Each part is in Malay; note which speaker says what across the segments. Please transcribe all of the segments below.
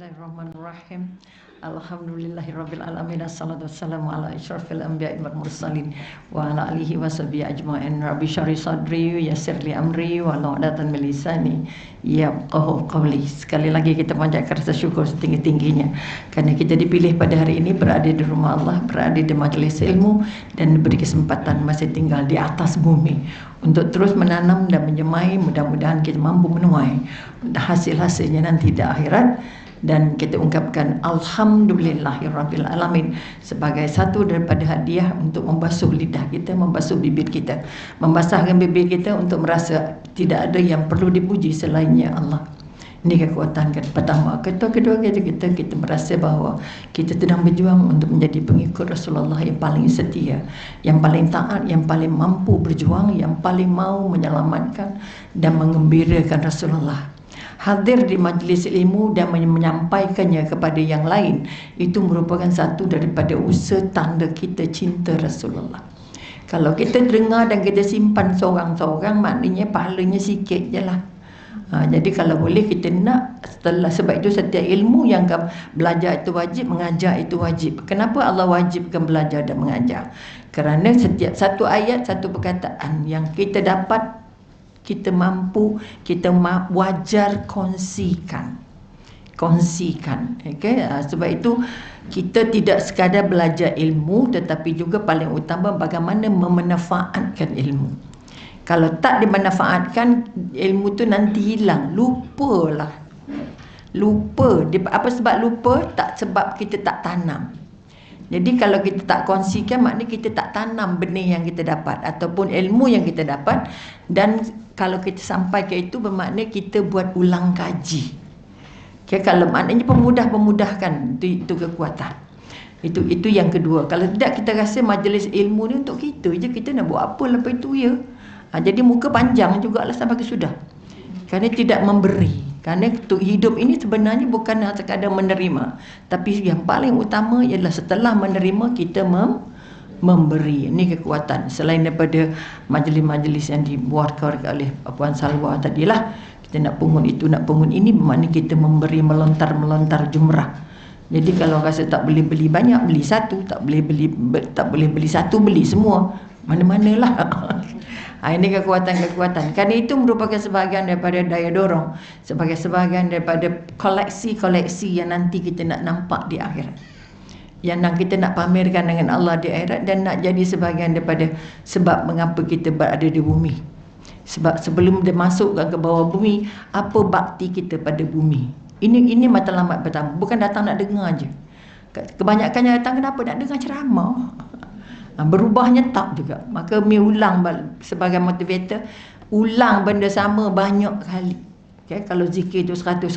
Speaker 1: Bismillahirrahmanirrahim. Alhamdulillahirabbil alamin. Assalatu wassalamu ala asyrafil anbiya'i wal mursalin wa ala alihi washabihi ajmain. Rabbi shrah sadri yassir li amri wa hlul min lisani yafqahu qawli. Sekali lagi kita panjatkan rasa syukur setinggi-tingginya kerana kita dipilih pada hari ini berada di rumah Allah, berada di majlis ilmu dan diberi kesempatan masih tinggal di atas bumi untuk terus menanam dan menyemai. Mudah-mudahan kita mampu menuai hasil-hasilnya nanti di akhirat. Dan kita ungkapkan Alhamdulillahirabbil alamin sebagai satu daripada hadiah untuk membasuh lidah kita, membasuh bibir kita, membasahkan bibir kita untuk merasa tidak ada yang perlu dipuji selainnya Allah. Ini kekuatan pertama. Kedua kita merasa bahawa kita sedang berjuang untuk menjadi pengikut Rasulullah yang paling setia, yang paling taat, yang paling mampu berjuang, yang paling mau menyelamatkan dan mengembirakan Rasulullah. Hadir di majlis ilmu dan menyampaikannya kepada yang lain, itu merupakan satu daripada usaha tanda kita cinta Rasulullah. Kalau kita dengar dan kita simpan seorang-seorang, maknanya pahalanya sikit je lah. Jadi kalau boleh kita nak setelah, sebab itu setiap ilmu yang belajar itu wajib, mengajar itu wajib. Kenapa Allah wajibkan belajar dan mengajar? Kerana setiap satu ayat, satu perkataan yang kita dapat, kita mampu, kita wajar kongsikan. Okay? Sebab itu kita tidak sekadar belajar ilmu, tetapi juga paling utama bagaimana memanfaatkan ilmu. Kalau tak dimanfaatkan, ilmu tu nanti hilang, lupalah. Lupa. Apa sebab lupa? Tak sebab kita tak tanam. Jadi kalau kita tak kongsikan, maknanya kita tak tanam benih yang kita dapat ataupun ilmu yang kita dapat. Dan kalau kita sampai ke itu, bermakna kita buat ulang kaji. Okay, kalau maknanya pemudahkan, itu kekuatan. Itu yang kedua. Kalau tidak, kita rasa majlis ilmu ni untuk kita je, kita nak buat apa lepas itu ya. Jadi muka panjang jugalah sampai ke sudah. Kerana tidak memberi. Kerana hidup ini sebenarnya bukan sekadar menerima, tapi yang paling utama ialah setelah menerima kita memberi. Ini kekuatan. Selain daripada majlis-majlis yang dibuatkan oleh Puan Salwa tadilah, kita nak pungut itu, nak pungut ini, bermakna kita memberi melontar-melontar jumrah. Jadi kalau rasa tak boleh beli banyak, beli satu. Tak boleh beli satu, beli semua. Mana-manalah. Ini kekuatan-kekuatan. Kerana itu merupakan sebahagian daripada daya dorong, sebagai sebahagian daripada koleksi-koleksi yang nanti kita nak nampak di akhirat, yang kita nak pamerkan dengan Allah di akhirat, dan nak jadi sebahagian daripada sebab mengapa kita berada di bumi. Sebab sebelum dia masukkan ke bawah bumi, apa bakti kita pada bumi. Ini matlamat pertama. Bukan datang nak dengar je. Kebanyakan yang datang kenapa? Nak dengar ceramah. Berubahnya tak juga. Maka ulang sebagai motivator, ulang benda sama banyak kali. Okay? Kalau zikir tu 100,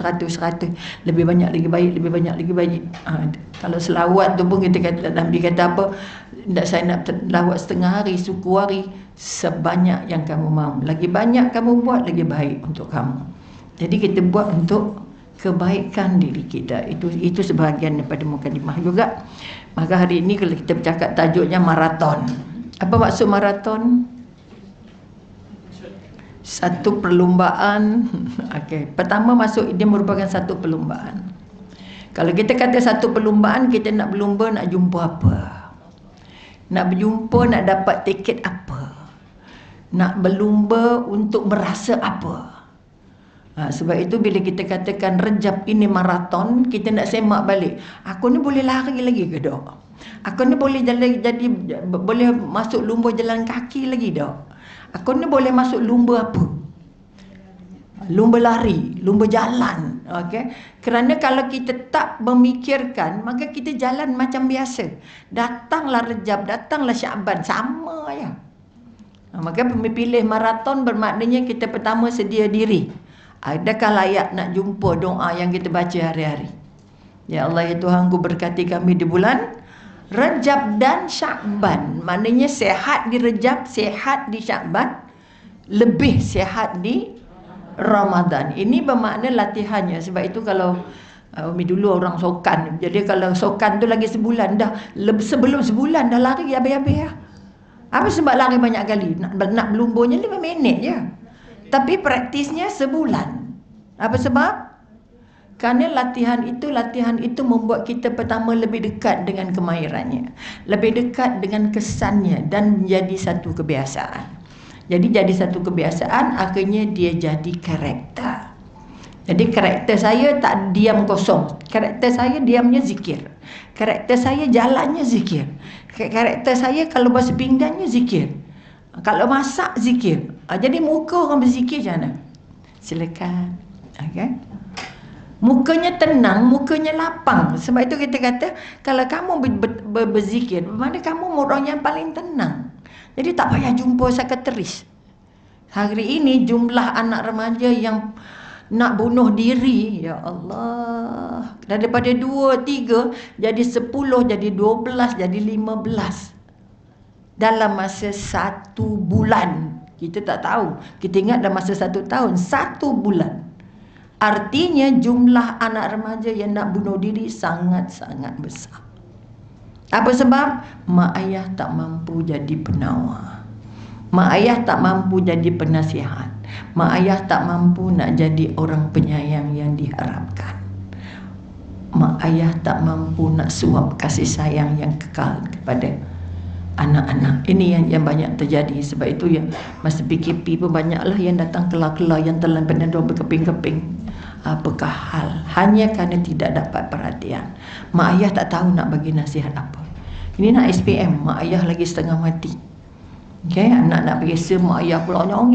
Speaker 1: lebih banyak lagi baik, lebih banyak lagi baik. Kalau selawat tu pun kita kata, Nabi kata apa? Saya nak lawat setengah hari, suku hari, sebanyak yang kamu mahu. Lagi banyak kamu buat, lagi baik untuk kamu. Jadi kita buat untuk kebaikan diri kita. Itu sebahagian daripada mukadimah juga. Maka hari ini kalau kita bercakap tajuknya maraton. Apa maksud maraton? Satu perlumbaan. Okey, pertama masuk dia merupakan satu perlumbaan. Kalau kita kata satu perlumbaan, kita nak berlumba nak jumpa apa? Nak berjumpa nak dapat tiket apa? Nak berlumba untuk merasa apa? Sebab itu bila kita katakan Rejab ini maraton, kita nak semak balik. Aku ni boleh lari lagi ke tak? Aku ni boleh boleh masuk lumba jalan kaki lagi tak? Aku ni boleh masuk lumba apa? Lumba lari, lumba jalan. Okay? Kerana kalau kita tak memikirkan, maka kita jalan macam biasa. Datanglah Rejab, datanglah Syaban, sama ya. Maka pilih maraton bermaknanya kita pertama sedia diri. Adakah layak nak jumpa doa yang kita baca hari-hari? Ya Allah, ya Tuhanku, berkati kami di bulan Rejab dan Syakban. Maknanya sehat di Rejab, sehat di Syakban, lebih sehat di Ramadan. Ini bermakna latihannya. Sebab itu kalau Umi dulu orang sokan. Jadi kalau sokan tu lagi sebulan dah, sebelum sebulan dah lari habis-habis lah. Apa sebab lari banyak kali? Nak berlumbanya 5 minit je. Tapi praktisnya sebulan. Apa sebab? Kerana latihan itu membuat kita pertama lebih dekat dengan kemahirannya, lebih dekat dengan kesannya dan menjadi satu kebiasaan. Jadi satu kebiasaan, akhirnya dia jadi karakter. Jadi karakter saya tak diam kosong. Karakter saya diamnya zikir. Karakter saya jalannya zikir. Karakter saya kalau basuh pinggannya zikir. Kalau masak zikir. Jadi muka orang berzikir macam mana? Silakan. Okay? Mukanya tenang, mukanya lapang. Sebab itu kita kata, kalau kamu berzikir, mana kamu orang yang paling tenang. Jadi tak payah jumpa sekretaris. Hari ini jumlah anak remaja yang nak bunuh diri, ya Allah, daripada 2, 3 jadi 10, jadi 12, jadi 15 dalam masa 1 bulan. Kita tak tahu, kita ingat dalam masa 1 tahun, 1 bulan. Artinya jumlah anak remaja yang nak bunuh diri sangat-sangat besar. Apa sebab? Mak ayah tak mampu jadi penawar. Mak ayah tak mampu jadi penasihat. Mak ayah tak mampu nak jadi orang penyayang yang diharapkan. Mak ayah tak mampu nak suap kasih sayang yang kekal kepada anak-anak. Ini yang banyak terjadi. Sebab itu yang masa PKP pun banyaklah yang datang kelar-kelar yang telan penedor berkeping-keping. Apakah hal? Hanya kerana tidak dapat perhatian. Mak ayah tak tahu nak bagi nasihat apa. Ini nak SPM, mak ayah lagi setengah mati. Okay, anak nak biasa, mak ayah pula nyong,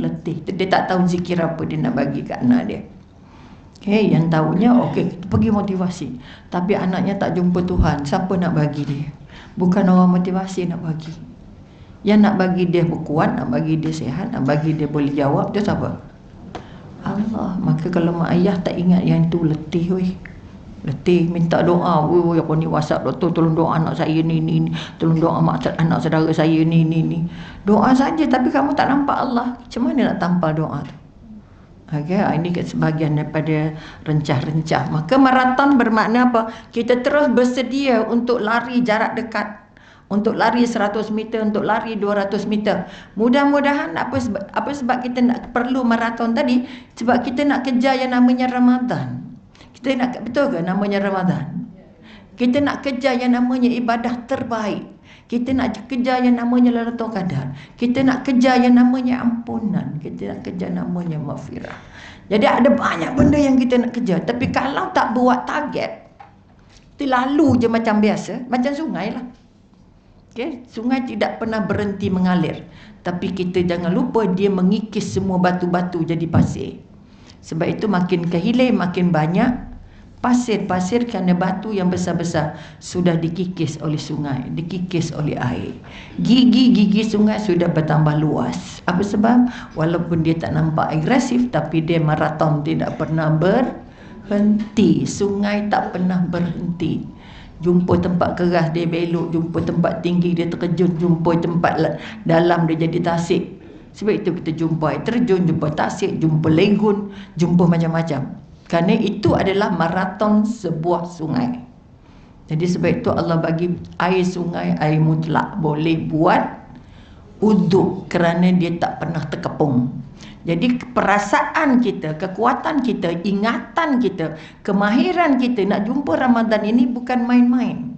Speaker 1: letih. Dia tak tahu zikir apa dia nak bagi kat anak dia. Okay, yang tahunya kita pergi motivasi. Tapi anaknya tak jumpa Tuhan, siapa nak bagi dia? Bukan orang motivasi nak bagi. Yang nak bagi dia berkuat, nak bagi dia sihat, nak bagi dia boleh jawab, dia siapa? Allah. Maka kalau mak ayah tak ingat yang tu, letih weh. Letih, minta doa. Weh, aku ni WhatsApp doktor, tolong doa anak saya ni. Tolong doa anak saudara saya ni. Doa saja tapi kamu tak nampak Allah. Macam mana nak tampal doa tu? Okay, ini sebahagian daripada rencah-rencah. Maka maraton bermakna apa? Kita terus bersedia untuk lari jarak dekat. Untuk lari 100 meter, untuk lari 200 meter. Mudah-mudahan apa sebab kita nak perlu maraton tadi? Sebab kita nak kejar yang namanya Ramadan. Kita nak, betul ke namanya Ramadan? Kita nak kejar yang namanya ibadah terbaik. Kita nak kejar yang namanya Lailatul Qadar. Kita nak kejar yang namanya ampunan. Kita nak kejar namanya maghfirah. Jadi ada banyak benda yang kita nak kejar. Tapi kalau tak buat target, itu lalu je macam biasa, macam sungai lah. Okay? Sungai tidak pernah berhenti mengalir. Tapi kita jangan lupa dia mengikis semua batu-batu jadi pasir. Sebab itu makin ke hilir makin banyak pasir-pasir kerana batu yang besar-besar sudah dikikis oleh sungai, dikikis oleh air. Gigi-gigi sungai sudah bertambah luas. Apa sebab? Walaupun dia tak nampak agresif, tapi dia maraton tidak pernah berhenti. Sungai tak pernah berhenti. Jumpa tempat keras dia belok, jumpa tempat tinggi dia terjun, jumpa tempat dalam dia jadi tasik. Sebab itu kita jumpa air terjun, jumpa tasik, jumpa legun, jumpa macam-macam. Kerana itu adalah maraton sebuah sungai. Jadi sebab itu Allah bagi air sungai, air mutlak, boleh buat uduk kerana dia tak pernah terkepung. Jadi perasaan kita, kekuatan kita, ingatan kita, kemahiran kita nak jumpa Ramadan ini bukan main-main.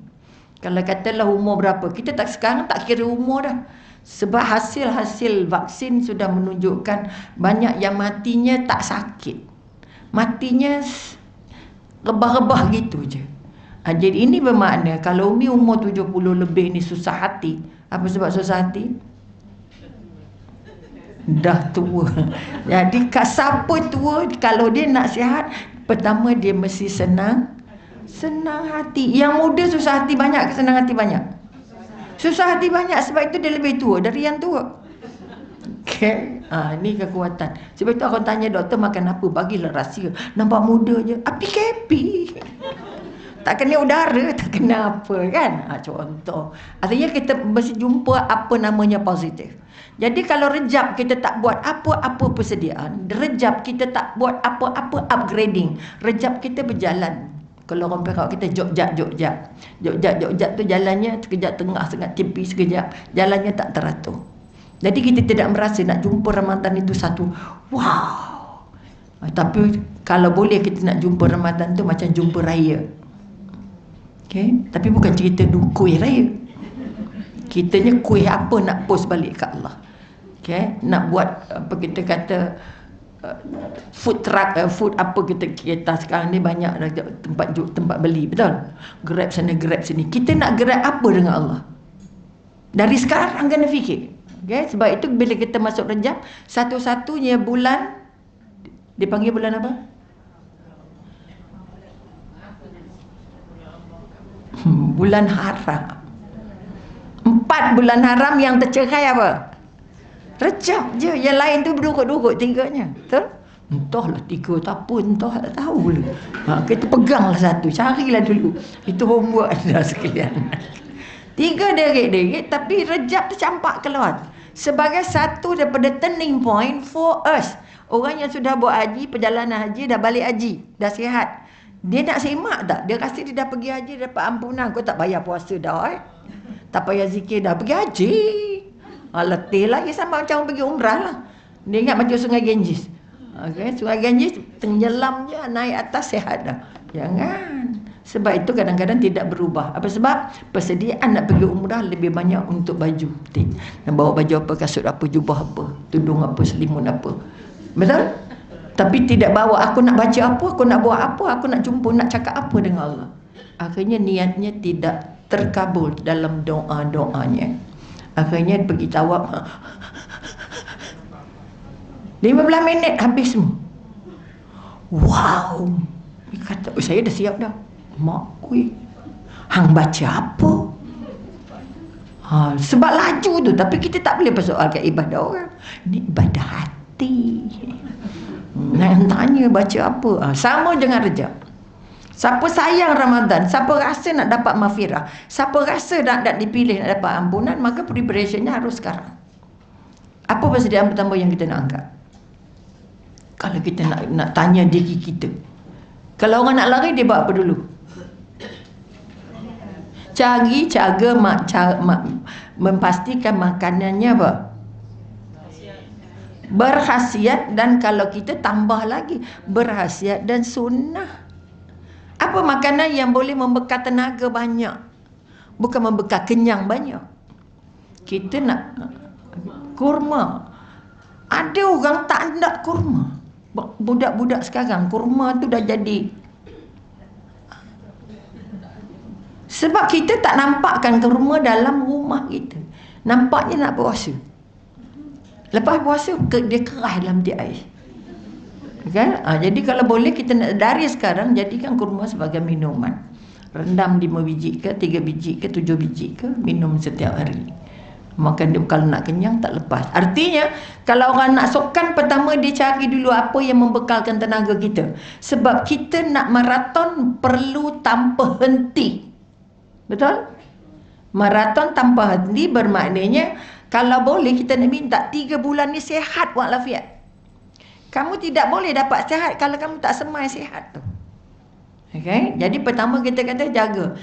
Speaker 1: Kalau katalah umur berapa, kita sekarang tak kira umur dah. Sebab hasil-hasil vaksin sudah menunjukkan banyak yang matinya tak sakit. Matinya rebah-rebah gitu je. Jadi ini bermakna kalau Umi umur 70 lebih ni susah hati. Apa sebab susah hati? Dah tua. Jadi siapa tua, kalau dia nak sihat, pertama dia mesti senang hati. Yang muda susah hati banyak ke senang hati banyak? Susah hati banyak, sebab itu dia lebih tua dari yang tua. Okay. Ni kekuatan. Sebab itu aku tanya doktor makan apa, bagilah rahsia. Nampak muda je. PKP. Tak kena udara, tak kena apa kan. Contoh. Artinya kita mesti jumpa apa namanya positif. Jadi kalau rejab kita tak buat apa-apa persediaan, rejab kita tak buat apa-apa upgrading, rejab kita berjalan. Kalau orang Perak kita jogja tu jalannya sekejap tengah, sekejap tepi, sekejap jalannya tak teratur. Jadi kita tidak merasa nak jumpa Ramadan itu satu wow. Tapi kalau boleh kita nak jumpa Ramadan tu macam jumpa raya. Okay? Tapi bukan cerita kuih raya. Kitanya kuih apa nak post balik ke Allah. Okay? Nak buat apa kita kata food truck, food apa kita sekarang ni banyak tempat beli, betul? Grab sana grab sini. Kita nak grab apa dengan Allah? Dari sekarang kena fikir. Okay? Sebab itu bila kita masuk Rejab, satu-satunya bulan dipanggil bulan apa? Bulan haram. 4 bulan haram yang tercerai apa? Rejab je. Yang lain tu berdukuk-dukuk tiganya. Betul? Entahlah 3 tak apa, entah tak tahu lah. Kita peganglah satu, carilah dulu. Itu homework dah sekalian. 3 deret-deret tapi Rejab tercampak keluar. Sebagai satu daripada turning point for us. Orang yang sudah buat haji, perjalanan haji, dah balik haji, dah sihat. Dia nak semak tak? Dia rasa dia dah pergi haji, dapat ampunan. Kau tak payah puasa dah, tak payah zikir dah, pergi haji. Letih lagi sama macam pergi umrah lah. Dia ingat macam Sungai Ganges. Okay? Sungai Ganges tenggelam je, naik atas sihat dah. Jangan. Sebab itu kadang-kadang tidak berubah. Apa sebab? Persediaan nak pergi umrah lebih banyak untuk baju. Nak bawa baju apa, kasut apa, jubah apa, tudung apa, selimun apa. Betul? Tapi tidak bawa aku nak baca apa, aku nak buat apa, aku nak jumpa, nak cakap apa dengan Allah. Akhirnya niatnya tidak terkabul dalam doa-doanya. Akhirnya pergi tawaf 15 minit habis semua. Wow. Dia kata, saya dah siap dah. Mak kui, hang baca apa? Sebab laju tu. Tapi kita tak boleh persoalkan ibadah orang. Ini ibadah hati. Nak tanya baca apa? Sama dengan Rejab. Siapa sayang Ramadan, siapa rasa nak dapat maghfirah, siapa rasa nak dipilih nak dapat ampunan, maka preparationnya harus sekarang. Apa persediaan pertama yang kita nak angkat? Kalau kita nak tanya diri kita, kalau orang nak lari, dia buat apa dulu? Cari cara memastikan makanannya apa? Berkhasiat, dan kalau kita tambah lagi berkhasiat dan sunnah. Apa makanan yang boleh membekal tenaga banyak, bukan membekal kenyang banyak? Kita nak kurma. Ada orang tak nak kurma. Budak-budak sekarang kurma tu dah jadi. Sebab kita tak nampakkan kurma dalam rumah kita. Nampaknya nak puasa. Lepas puasa dia keras dalam tiap air. Kan? Jadi kalau boleh kita nak dari sekarang jadikan kurma sebagai minuman. Rendam 5 biji ke, 3 biji ke, 7 biji ke, minum setiap hari. Makan dia kalau nak kenyang tak lepas. Artinya kalau orang nak sokan, pertama dia cari dulu apa yang membekalkan tenaga kita. Sebab kita nak maraton perlu tanpa henti. Betul? Maraton tanpa henti bermaknanya kalau boleh kita nak minta 3 bulan ni sihat walafiat. Kamu tidak boleh dapat sihat kalau kamu tak semai sihat tu. Okay? Jadi pertama kita kata jaga.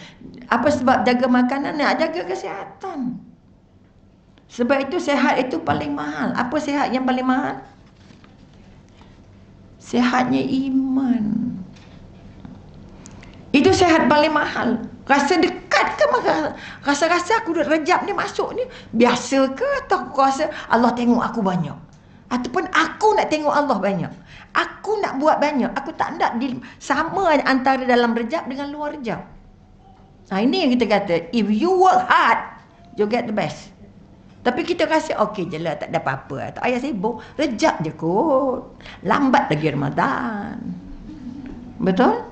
Speaker 1: Apa sebab jaga makanan? Nak jaga kesihatan. Sebab itu sihat itu paling mahal. Apa sihat yang paling mahal? Sihatnya iman. Itu sihat paling mahal. Rasa dekat ke? Rasa-rasa aku Rejab ni masuk ni biasa ke? Atau aku rasa Allah tengok aku banyak? Ataupun aku nak tengok Allah banyak. Aku nak buat banyak. Aku tak nak sama antara dalam Rejab dengan luar Rejab. Ini yang kita kata, if you work hard, you get the best. Tapi kita rasa okey je lah, tak ada apa-apa. Tak payah sibuk. Rejab je kot. Lambat lagi Ramadan. Betul?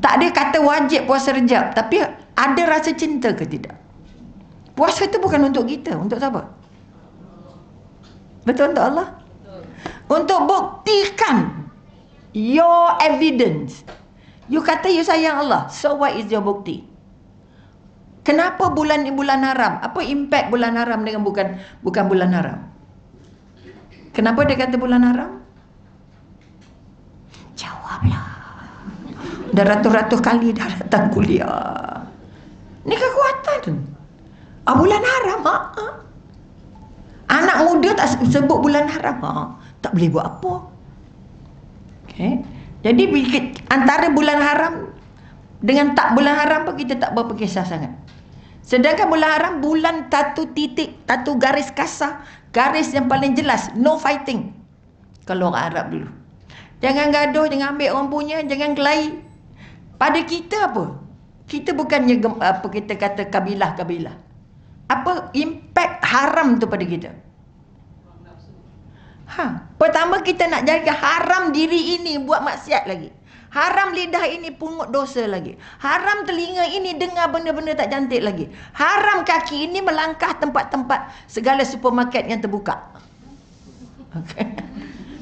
Speaker 1: Tak ada kata wajib puasa Rejab. Tapi ada rasa cinta ke tidak? Puasa itu bukan untuk kita. Untuk siapa? Betul, untuk Allah? Untuk buktikan your evidence. You kata you sayang Allah. So what is your bukti? Kenapa bulan ni bulan haram? Apa impact bulan haram dengan bukan bulan haram? Kenapa dia kata bulan haram? Jawablah. Dah ratus-ratus kali dah datang kuliah. Ni kekuatan. Bulan haram. Anak muda tak sebut bulan haram. Tak boleh buat apa. Jadi antara bulan haram dengan tak bulan haram pun kita tak berapa kisah sangat. Sedangkan bulan haram, bulan satu titik, satu garis kasar, garis yang paling jelas, no fighting. Kalau orang Arab dulu, jangan gaduh, jangan ambil orang punya, jangan kelahi. Pada kita apa? Kita bukannya apa kita kata kabilah-kabilah. Apa impact haram tu pada kita? Pertama kita nak jaga haram diri ini buat maksiat lagi. Haram lidah ini pungut dosa lagi. Haram telinga ini dengar benda-benda tak cantik lagi. Haram kaki ini melangkah tempat-tempat segala supermarket yang terbuka. Okay.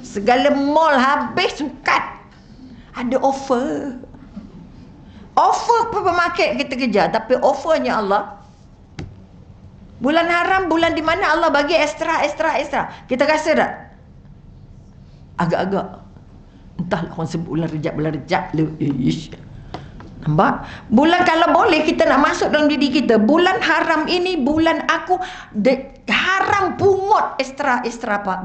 Speaker 1: Segala mall habis sukat. Ada offer. Offer supermarket kita kejar, tapi offernya Allah. Bulan haram, bulan di mana Allah bagi extra. Kita rasa tak? Agak-agak. Entahlah orang sebut bulan rejab. Nampak? Bulan kalau boleh kita nak masuk dalam diri kita. Bulan haram ini bulan aku haram pungut extra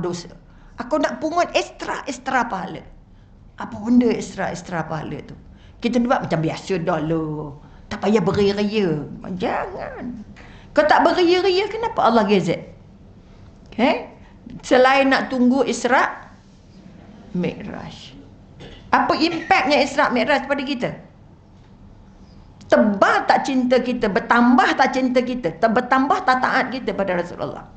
Speaker 1: dosa. Aku nak pungut extra pahala. Apa benda extra pahala tu? Kita buat macam biasa dah lah. Tak payah beria-ria. Jangan. Kau tak beria-ria, kenapa Allah gezet? Selain nak tunggu Isra' Mi'raj. Apa impaknya Isra' Mi'raj pada kita? Tebal tak cinta kita, bertambah tak cinta kita, bertambah tak taat kita pada Rasulullah.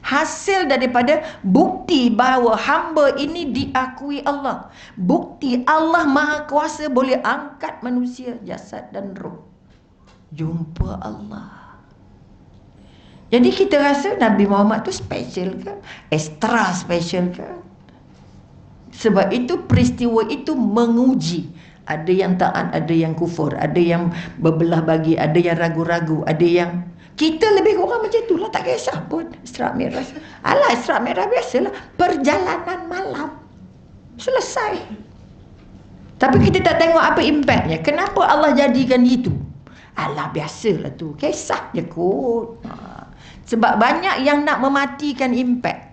Speaker 1: Hasil daripada bukti bahawa hamba ini diakui Allah. Bukti Allah Maha Kuasa boleh angkat manusia, jasad dan roh. Jumpa Allah. Jadi kita rasa Nabi Muhammad tu special ke? Extra special ke? Sebab itu peristiwa itu menguji. Ada yang taat, ada yang kufur, ada yang berbelah bagi, ada yang ragu-ragu, ada yang... Kita lebih kurang macam itulah, tak kisah pun Isra' Mi'raj. Alah, Isra' Mi'raj biasalah, perjalanan malam. Selesai. Tapi kita tak tengok apa impaknya. Kenapa Allah jadikan itu? Alah, biasalah tu. Kisah je kot. Sebab banyak yang nak mematikan impak.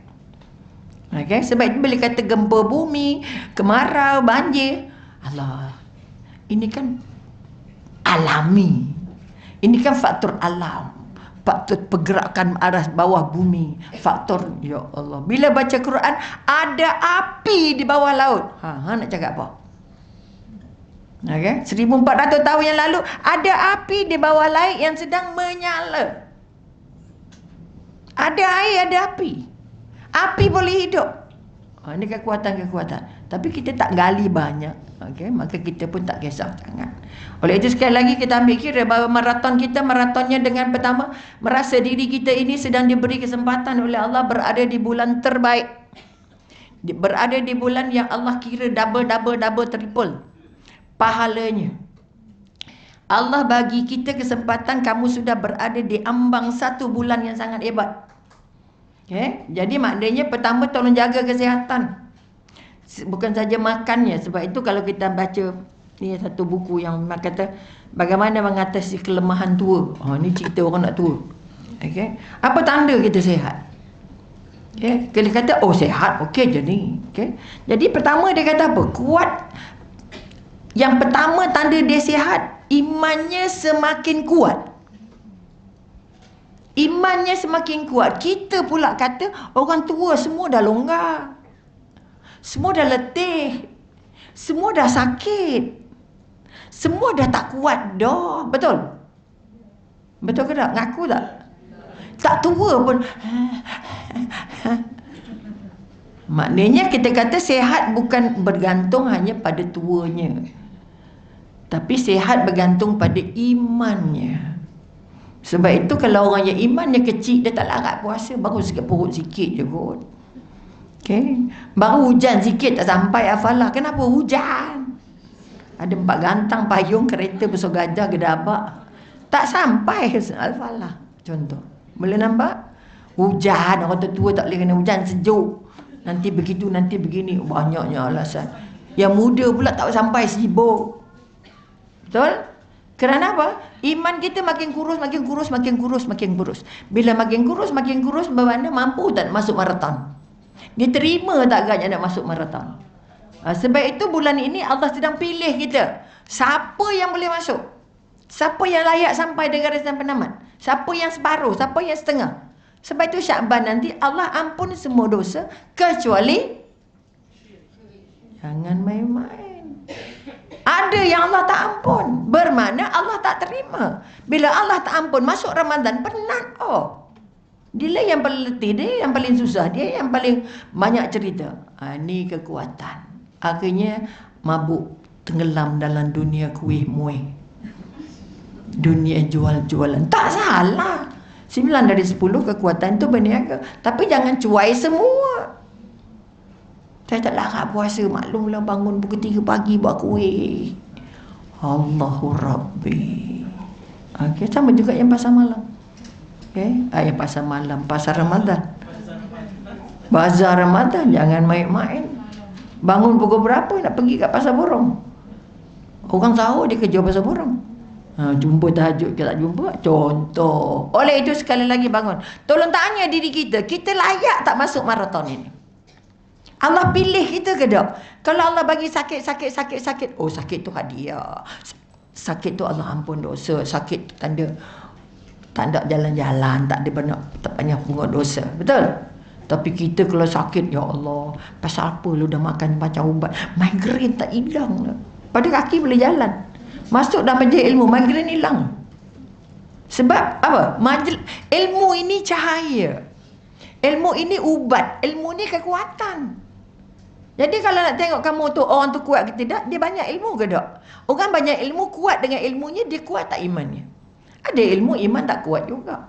Speaker 1: Okay? Sebab itu boleh kata gempa bumi, kemarau, banjir. Allah, ini kan alami. Ini kan faktor alam. Faktor pergerakan arah bawah bumi. Faktor, ya Allah. Bila baca Quran, ada api di bawah laut. Nak cakap apa? Okay? 1400 tahun yang lalu, ada api di bawah laut yang sedang menyala. Ada air, ada api. Api boleh hidup. Ini kekuatan-kekuatan. Tapi kita tak gali banyak. Okay? Maka kita pun tak kisah sangat. Oleh itu sekali lagi kita ambil kira bahawa maraton kita, maratonnya dengan pertama, merasa diri kita ini sedang diberi kesempatan oleh Allah berada di bulan terbaik. Berada di bulan yang Allah kira double triple pahalanya. Allah bagi kita kesempatan, kamu sudah berada di ambang satu bulan yang sangat hebat. Okay? Jadi maknanya pertama tolong jaga kesihatan. Bukan saja makannya. Sebab itu kalau kita baca ni satu buku yang kata bagaimana mengatasi kelemahan tua. Ni cerita orang nak tua. Okay? Apa tanda kita sihat? Okay? Kalau kata sihat, okey je ni. Okay? Jadi pertama dia kata apa? Kuat. Yang pertama tanda dia sihat, imannya semakin kuat. Imannya semakin kuat. Kita pula kata orang tua semua dah longgar. Semua dah letih. Semua dah sakit. Semua dah tak kuat dah. Betul? Betul ke tak? Ngaku tak? Tak tua pun. Maknanya kita kata sihat bukan bergantung hanya pada tuanya. Tapi sihat bergantung pada imannya. Sebab itu kalau orang yang imannya kecil, dia tak larat puasa, baru sikit perut sikit je kot. Okay? Baru hujan sikit tak sampai hafalah. Kenapa hujan? Ada 4 gantang payung kereta besar gajah gedabak. Tak sampai hafalah. Contoh. Boleh nampak? Hujan, orang tua tak boleh kena hujan sejuk. Nanti begitu, nanti begini. Banyaknya alasan. Yang muda pula tak sampai sibuk. Betul? Kerana apa? Iman kita makin kurus. Bila makin kurus, bermakna mampu tak masuk maraton? Dia terima tak agaknya nak masuk maraton? Sebab itu bulan ini Allah sedang pilih kita. Siapa yang boleh masuk? Siapa yang layak sampai di garisan penamat? Siapa yang separuh? Siapa yang setengah? Sebab itu Syakban nanti Allah ampun semua dosa kecuali jangan main-main. Ada yang Allah tak ampun, bermakna Allah tak terima. Bila Allah tak ampun masuk Ramadan penat. Dia yang paling letih, dia yang paling susah, dia yang paling banyak cerita. Ini kekuatan. Akhirnya mabuk tenggelam dalam dunia kuih muih, dunia jual-jualan. Tak salah, 9 dari 10 kekuatan itu berniaga. Tapi jangan cuai semua. Saya tak larat puasa, maklumlah bangun pukul 3 pagi buat kuih. Allahu Rabbi. Okay, sama juga yang pasar malam. Yang pasar malam, pasar Ramadan, bazar Ramadan, jangan main-main. Bangun pukul berapa nak pergi kat pasar borong? Orang tahu dia kerja pasar borong. Jumpa tahajud ke tak jumpa? Contoh. Oleh itu sekali lagi bangun. Tolong tanya diri kita, kita layak tak masuk maraton ini? Allah pilih kita ke tak? Kalau Allah bagi sakit. Oh, sakit tu hadiah. Sakit tu Allah ampun dosa. Sakit tu tanda tak ada jalan-jalan, tak ada banyak bunga dosa. Betul? Tapi kita kalau sakit, ya Allah, pasal apa lu dah makan macam ubat? Migrain tak hilang lah. Pada kaki boleh jalan. Masuk dalam majlis ilmu, migrain hilang. Sebab apa? Ilmu ini cahaya. Ilmu ini ubat. Ilmu ini kekuatan. Jadi kalau nak tengok kamu tu, orang tu kuat ke tidak, dia banyak ilmu ke tak? Orang banyak ilmu, kuat dengan ilmunya, dia kuat tak imannya? Ada ilmu, iman tak kuat juga.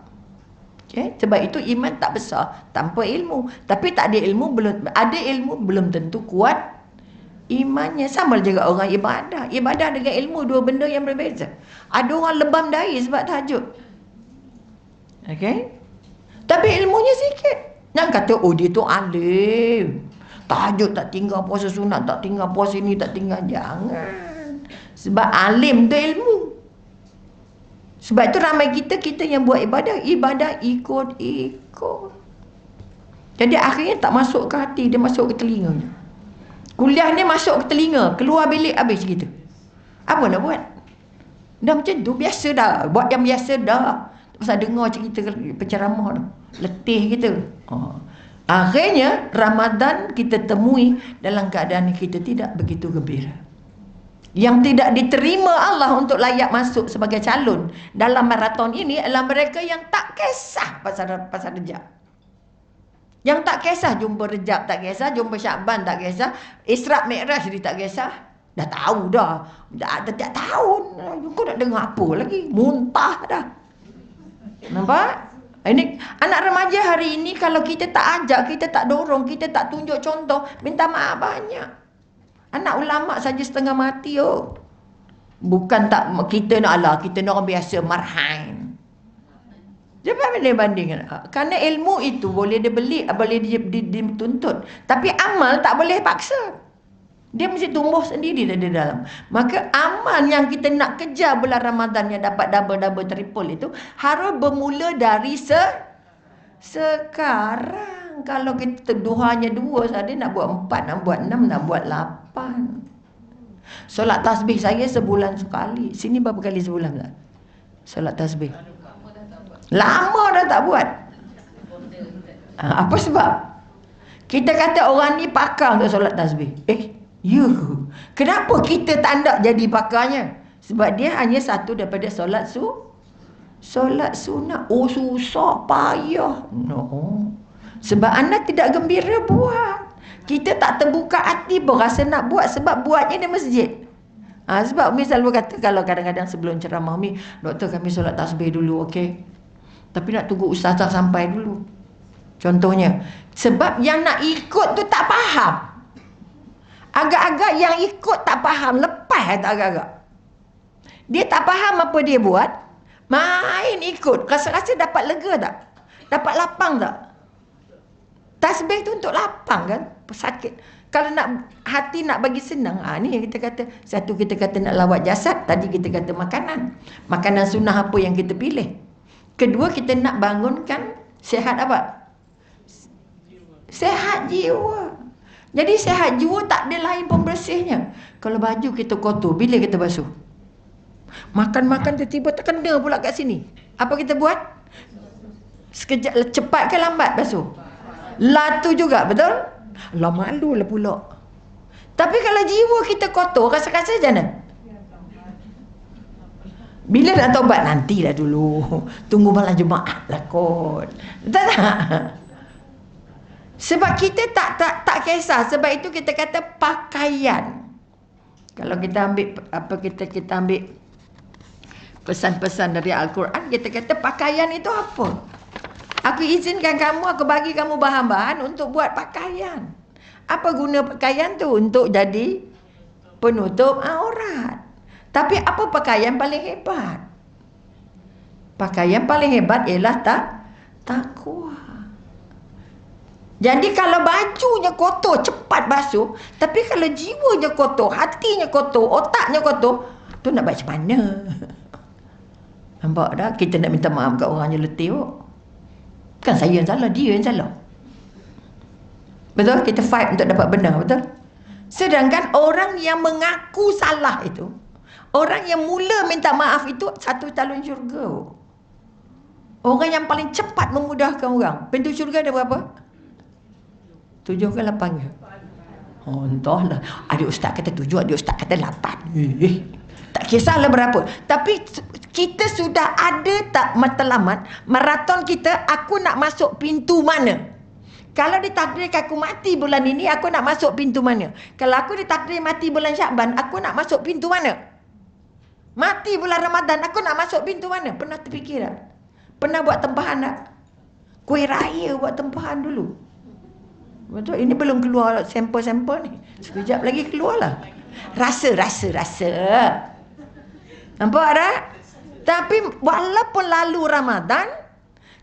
Speaker 1: Sebab itu iman tak besar tanpa ilmu. Tapi tak ada ilmu, ada ilmu belum tentu kuat imannya. Sama juga orang ibadah. Ibadah dengan ilmu, dua benda yang berbeza. Ada orang lebam dahi sebab tahajud. Tapi ilmunya sikit. Yang kata, oh dia tu alim, tahajud tak tinggal, puasa sunat tak tinggal, puasa ini tak tinggal. Jangan. Sebab alim tu ilmu. Sebab itu ramai kita yang buat ibadah ikut-ikut. Jadi akhirnya tak masuk ke hati, dia masuk ke telinganya. Kuliah ni masuk ke telinga, keluar bilik habis gitu. Apa nak buat? Dah macam tu, biasa dah. Buat yang biasa dah. Pasal dengar cerita penceramah dah. Letih kita. Akhirnya Ramadan kita temui dalam keadaan kita tidak begitu gembira. Yang tidak diterima Allah untuk layak masuk sebagai calon dalam maraton ini adalah mereka yang tak kisah pasal Rejab. Yang tak kisah jumpa Rejab, tak kisah jumpa Syakban, tak kisah Isra' Mi'raj, dia tak kisah. Dah tahu dah. Tiap tahun. Kau nak dengar apa lagi? Muntah dah. Nampak? Ini anak remaja hari ini, kalau kita tak ajak, kita tak dorong, kita tak tunjuk contoh, minta maaf banyak. Anak ulama saja setengah mati. Bukan tak kita nak kita nak orang biasa marhain. Jangan banding-bandingkan. Kerana ilmu itu boleh dibeli, boleh dituntut. Tapi amal tak boleh paksa. Dia mesti tumbuh sendiri dari dalam. Maka amal yang kita nak kejar bulan Ramadan yang dapat double triple itu harus bermula dari sekarang. Kalau kita duhanya 2 saja, nak buat 4, nak buat 6, nak buat 8. Solat tasbih saya sebulan sekali. Sini berapa kali sebulan tak? Solat tasbih. Lama dah tak buat. Apa sebab? Kita kata orang ni pakar untuk solat tasbih. Ya ke? Kenapa kita tak nak jadi pakarnya? Sebab dia hanya satu daripada solat sunat. Oh, susah, payah. No. Sebab anak tidak gembira buat. Kita tak terbuka hati pun rasa nak buat sebab buatnya di masjid. Sebab Umi selalu kata, kalau kadang-kadang sebelum ceramah, Umi, doktor kami solat tasbih dulu, okey? Tapi nak tunggu ustazah sampai dulu. Contohnya. Sebab yang nak ikut tu tak faham. Agak-agak yang ikut tak faham. Lepas tak agak-agak. Dia tak faham apa dia buat. Main ikut. Rasa-rasa dapat lega tak? Dapat lapang tak? Tasbih tu untuk lapang kan? Sakit. Kalau nak hati nak bagi senang, ni yang kita kata. Satu kita kata nak lawat jasad. Tadi kita kata makanan. Makanan sunnah apa yang kita pilih. Kedua, kita nak bangunkan sehat apa? Sehat jiwa. Jadi sihat jiwa tak ada lain pembersihnya. Kalau baju kita kotor, bila kita basuh? Makan-makan tiba-tiba terkena pula kat sini. Apa kita buat? Sekejap, cepat ke lambat basuh? Latu juga, betul? Lah malu lah pula. Tapi kalau jiwa kita kotor, rasa-rasa macam mana? Bila nak taubat? Nantilah dulu. Tunggu malam Jumaat lah kot. Betul tak? Sebab kita tak kisah. Sebab itu kita kata pakaian. Kalau kita ambil kita ambil pesan-pesan dari Al-Quran, kita kata pakaian itu apa? Aku izinkan kamu, aku bagi kamu bahan-bahan untuk buat pakaian. Apa guna pakaian tu? Untuk jadi penutup aurat. Tapi apa pakaian paling hebat? Pakaian paling hebat ialah takwa. Jadi kalau bajunya kotor, cepat basuh. Tapi kalau jiwanya kotor, hatinya kotor, otaknya kotor, tu nak buat macam mana? Nampak tak? Kita nak minta maaf kat orang yang letih. Kan saya yang salah, dia yang salah. Betul? Kita fight untuk dapat benar, betul? Sedangkan orang yang mengaku salah itu, orang yang mula minta maaf itu, satu calon syurga. Orang yang paling cepat memudahkan orang. Pintu syurga ada berapa? 7 ke 8 ke? Oh, entahlah. Ada ustaz kata 7, ada ustaz kata 8. Tak kisahlah berapa. Tapi kita sudah ada tak matlamat maraton kita, aku nak masuk pintu mana? Kalau ditakdirkan aku mati bulan ini, aku nak masuk pintu mana? Kalau aku ditakdir mati bulan Syakban, aku nak masuk pintu mana? Mati bulan Ramadan, aku nak masuk pintu mana? Pernah terfikir tak? Pernah buat tempahan tak? Kuih raya buat tempahan dulu. Betul? Ini belum keluar sampel-sampel ni. Sekejap lagi keluarlah. Rasa. Nampak tak? Tapi walaupun lalu Ramadan,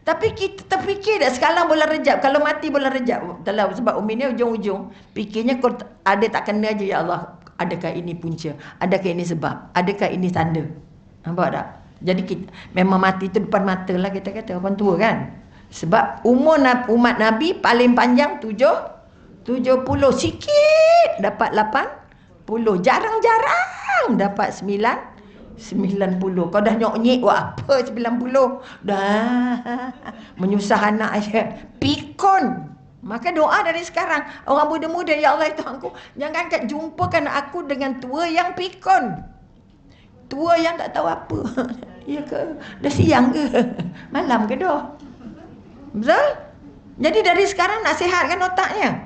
Speaker 1: tapi kita terfikir tak sekarang bulan Rejab, kalau mati bulan Rejab, sebab Umi ni ujung-ujung fikirnya kau ada tak kena aja, ya Allah, adakah ini punca, adakah ini sebab, adakah ini tanda? Nampak tak? Jadi kita memang mati tu depan mata lah, kita kata orang tua kan. Sebab umur umat Nabi paling panjang 70, sikit dapat 80, jarang-jarang dapat 90. Kau dah nyok-nyek buat apa 90? Dah menyusah anak aja. Pikun. Maka doa dari sekarang, orang muda-muda, ya Allah Tuhanku, jangan jumpakan aku dengan tua yang pikun. Tua yang tak tahu apa. Ya ke? Dah siang ke? Malam ke dah? Betul? Jadi dari sekarang nak sihatkan otaknya.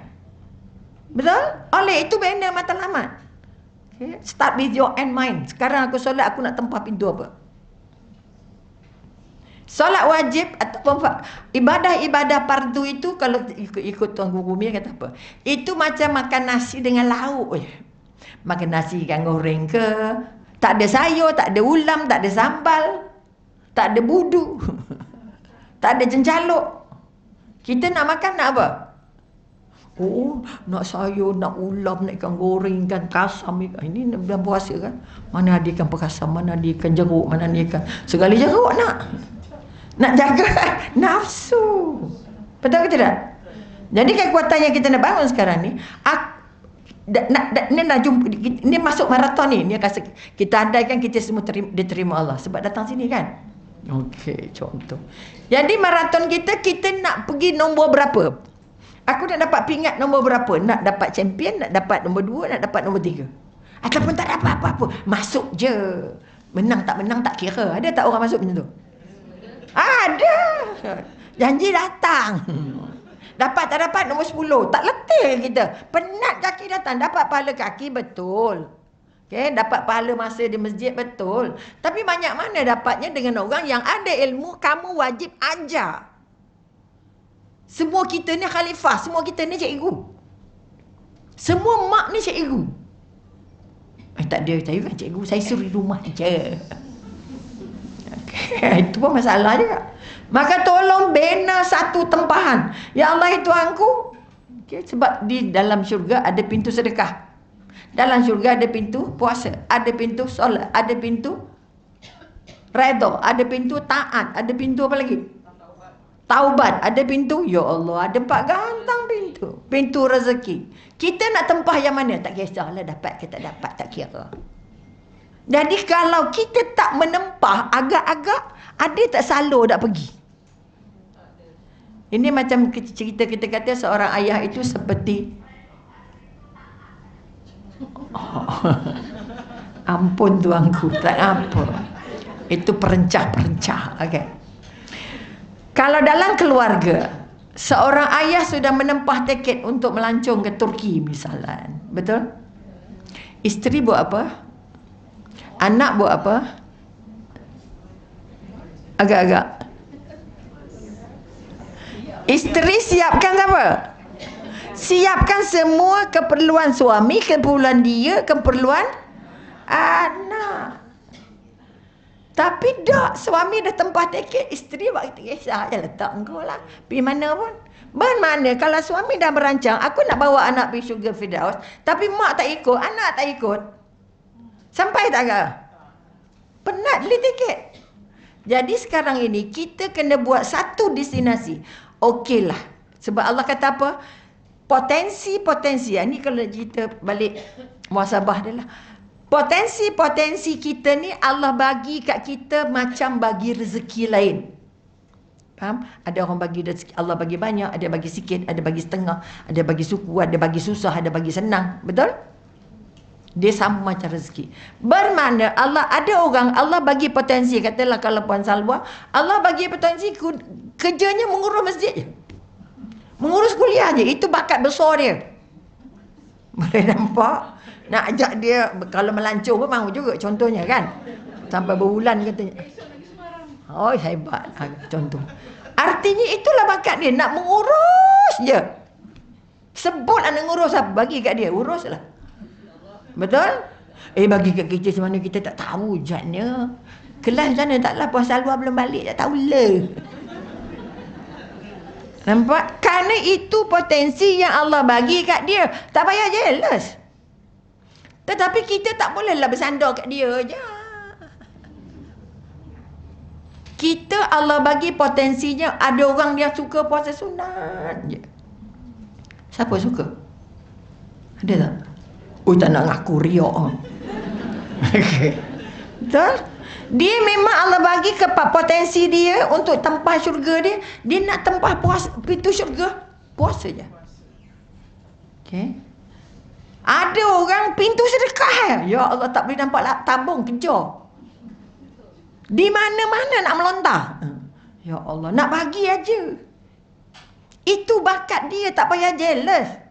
Speaker 1: Betul? Oleh itu benda matlamat. Okay. Start with your end mind. Sekarang aku solat, aku nak tempah pintu apa? Solat wajib ataupun ibadah-ibadah fardu itu, kalau ikut Tuan Guru Mia kata apa? Itu macam makan nasi dengan lauk. Makan nasi ikan goreng ke, tak ada sayur, tak ada ulam, tak ada sambal, tak ada budu, tak ada jencaluk. Kita nak makan nak apa? Oh, nak sayur, nak ulam, nak ikan goreng, ikan kasam. Ini dalam puasa kan? Mana ada ikan perkasam, mana ada ikan jeruk, mana ada ikan segala jeruk nak. Nak jaga nafsu. Betul ke tidak? Jadi kekuatan yang kita nak bangun sekarang ni, ini masuk maraton ni. Ini kita andaikan kita semua diterima Allah sebab datang sini kan? Okey, contoh. Jadi maraton kita nak pergi nombor berapa? Aku nak dapat pingat nombor berapa? Nak dapat champion, nak dapat nombor 2, nak dapat nombor 3. Ataupun tak dapat apa-apa. Masuk je. Menang tak menang tak kira. Ada tak orang masuk macam tu? Ada. Janji datang. Dapat tak dapat nombor 10. Tak letih kita. Penat kaki datang. Dapat pahala kaki, betul. Okay, dapat pahala masa di masjid, betul. Tapi banyak mana dapatnya dengan orang yang ada ilmu, kamu wajib ajar. Semua kita ni khalifah, semua kita ni cikgu. Semua mak ni cikgu. Tak ada, saya kan cikgu, saya suruh rumah je. Okay, itu pun masalah juga. Maka tolong bina satu tempahan. Ya Allah Tuhanku. Okay, sebab di dalam syurga ada pintu sedekah. Dalam syurga ada pintu puasa, ada pintu solat, ada pintu redha, ada pintu taat, ada pintu apa lagi? Taubat, ada pintu. Ya Allah, ada 4 gantang pintu. Pintu rezeki. Kita nak tempah yang mana? Tak kisahlah dapat ke tak dapat, tak kira. Jadi kalau kita tak menempah, agak-agak ada tak salur tak pergi. Ini macam cerita kita kata seorang ayah itu seperti ampun tuanku, tak apa. Itu perencah-perencah. Okay. Kalau dalam keluarga, seorang ayah sudah menempah tiket untuk melancong ke Turki misalnya. Betul? Isteri buat apa? Anak buat apa? Agak-agak. Isteri siapkan apa? Siapkan semua keperluan suami, keperluan dia, keperluan anak. Tapi tak, suami dah tempah tiket, isteri buat kisah je letak engkau lah. Pergi mana pun. Mana kalau suami dah merancang, aku nak bawa anak pergi Syurga Firdaus, tapi mak tak ikut, anak tak ikut. Sampai tak ke? Penat beli tiket. Jadi sekarang ini kita kena buat satu destinasi. Okeylah. Sebab Allah kata apa? Potensi-potensi. Ini kalau kita balik muhasabah dia lah. Potensi-potensi kita ni Allah bagi kat kita macam bagi rezeki lain. Faham? Ada orang bagi rezeki, Allah bagi banyak, ada bagi sikit, ada bagi setengah, ada bagi suku, ada bagi susah, ada bagi senang. Betul? Dia sama macam rezeki. Bermakna Allah ada orang Allah bagi potensi. Katalah kalau Puan Salwa, Allah bagi potensi kerjanya mengurus masjid je. Mengurus kuliah je. Itu bakat besar dia. Boleh nampak? Nak ajak dia kalau melancong pun mahu juga contohnya kan. Sampai berbulan katanya. Oh hebat contoh. Artinya itulah bakat dia. Nak mengurus je. Sebut nak ngurus apa? Bagi kat dia. Uruslah. Betul? Bagi kat kita macam mana kita tak tahu jatnya. Kelas sana taklah Puan Salwa belum balik. Tak tahulah. Nampak? Kerana itu potensi yang Allah bagi kat dia. Tak payah jealous. Tetapi kita tak bolehlah bersandar kat dia je. Kita Allah bagi potensinya. Ada orang yang suka puasa sunat je. Siapa suka? Ada tak? Oh tak nak ngaku riak. Okay. Betul? Dia memang Allah bagi ke potensi dia untuk tempah syurga dia. Dia nak tempah puasa, pintu syurga. Puasa je. Okay. Ada orang pintu sedekah. Ya Allah tak boleh nampak tabung kejar. Di mana-mana nak melontar. Ya Allah nak bagi aja. Itu bakat dia, tak payah jealous.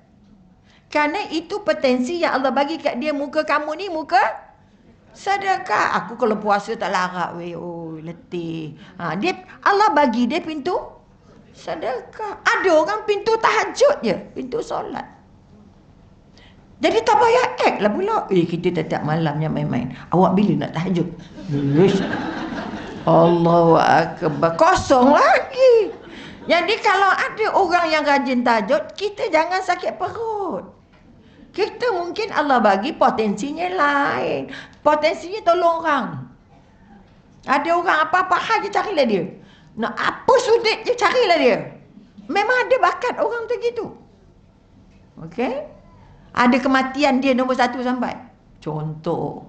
Speaker 1: Kerana itu potensi yang Allah bagi kat dia. Muka kamu ni muka sedekah. Aku kalau puasa tak larat weh. Oh letih. Dia Allah bagi dia pintu sedekah. Ada orang pintu tahajud je. Pintu solat. Jadi tak payah act lah pula. Kita tetap malamnya main-main. Awak bila nak tahajud? Allahu Akbar. Kosong lagi. Jadi kalau ada orang yang rajin tahajud, kita jangan sakit perut. Kita mungkin Allah bagi potensinya lain. Potensinya tolong orang. Ada orang apa-apa hal je carilah dia. Nak apa sudut je carilah dia. Memang ada bakat orang tu gitu. Okey? Ada kematian dia nombor 1 sampai. Contoh.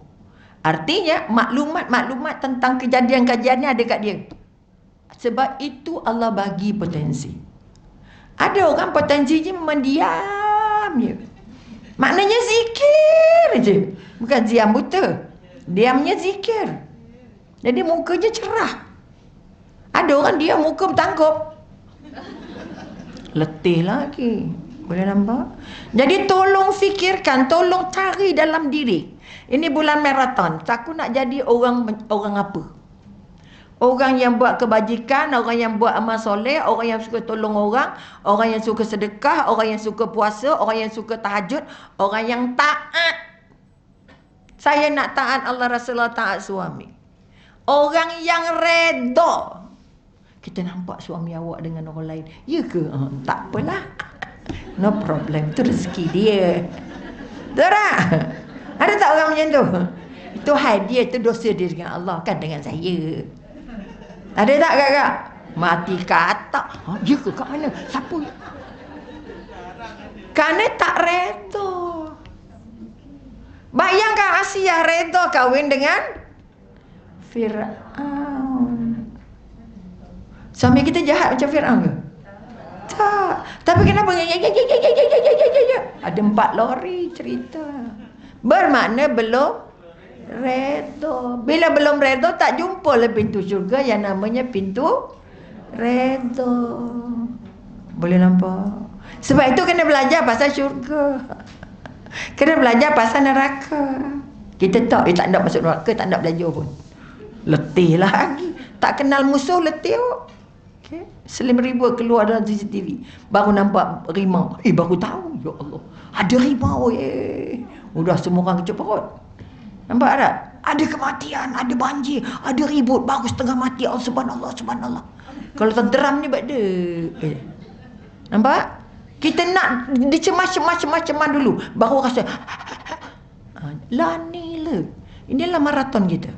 Speaker 1: Artinya maklumat-maklumat tentang kejadian-kejadian ada kat dia. Sebab itu Allah bagi potensi. Ada orang potensinya memang diam je. Maknanya zikir je. Bukan diam buta. Diamnya zikir. Jadi mukanya cerah. Ada orang dia muka bertangkup. Letih lagi. Boleh nampak? Jadi tolong fikirkan. Tolong cari dalam diri. Ini bulan maraton. Aku nak jadi orang apa? Orang yang buat kebajikan, orang yang buat amal soleh, orang yang suka tolong orang yang suka sedekah, orang yang suka puasa, orang yang suka tahajud, orang yang taat. Saya nak taat Allah Rasulullah, taat suami. Orang yang redha. Kita nampak suami awak dengan orang lain. Ya ke? Tak apalah. No problem. Itu rezeki dia. Betul tak? Ada tak orang macam tu? Itu hadiah, itu dosa dia dengan Allah. Kan dengan saya. Ada tak kakak? Mati kata. Ya ke kat mana? Siapa? Kerana tak reda. Bayangkan Asia reda kahwin dengan Fir'aun. Suami kita jahat macam Fir'aun ke? Tak. Tapi kenapa? Ada 4 lori cerita. Bermakna belum reda. Bila belum reda, tak jumpa lah pintu syurga yang namanya pintu reda. Boleh nampak? Sebab itu kena belajar pasal syurga. Kena belajar pasal neraka. Kita tak, tak nak masuk neraka, tak nak belajar pun. Letih lagi. Tak kenal musuh, letih. Okay. Selim ribu keluar dalam CCTV. Baru nampak rimau. Baru tahu. Ya Allah. Ada rimau. Udah semua orang kecil perut. Nampak tak? Ada kematian, ada banjir, ada ribut. Baru setengah mati. Allah subhanallah, subhanallah. Kalau terderam ni buat dia. Nampak? Kita nak dicemas-cemas dulu. Baru rasa lanilah. Inilah maraton kita.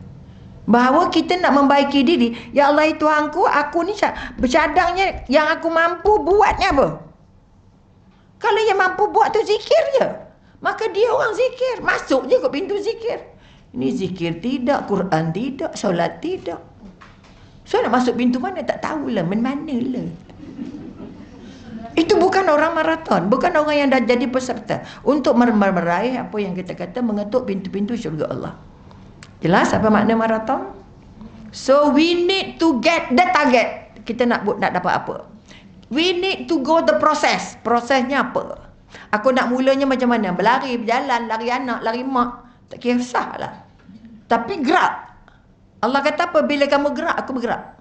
Speaker 1: Bahawa kita nak membaiki diri. Ya Allah Tuhanku, aku ni bercadangnya yang aku mampu buatnya apa? Kalau yang mampu buat tu zikir je. Maka dia orang zikir. Masuk je ke pintu zikir. Ini zikir tidak, Quran tidak, solat tidak. So nak masuk pintu mana tak tahulah, mana lah. Itu bukan orang maraton, bukan orang yang dah jadi peserta untuk meraih apa yang kita kata mengetuk pintu-pintu syurga Allah. Jelas apa makna maraton? So we need to get the target. Kita nak dapat apa? We need to go the process. Prosesnya apa? Aku nak mulanya macam mana? Berlari, berjalan, lari anak, lari mak. Tak kisahlah. Tapi gerak. Allah kata apa? Bila kamu gerak, aku bergerak.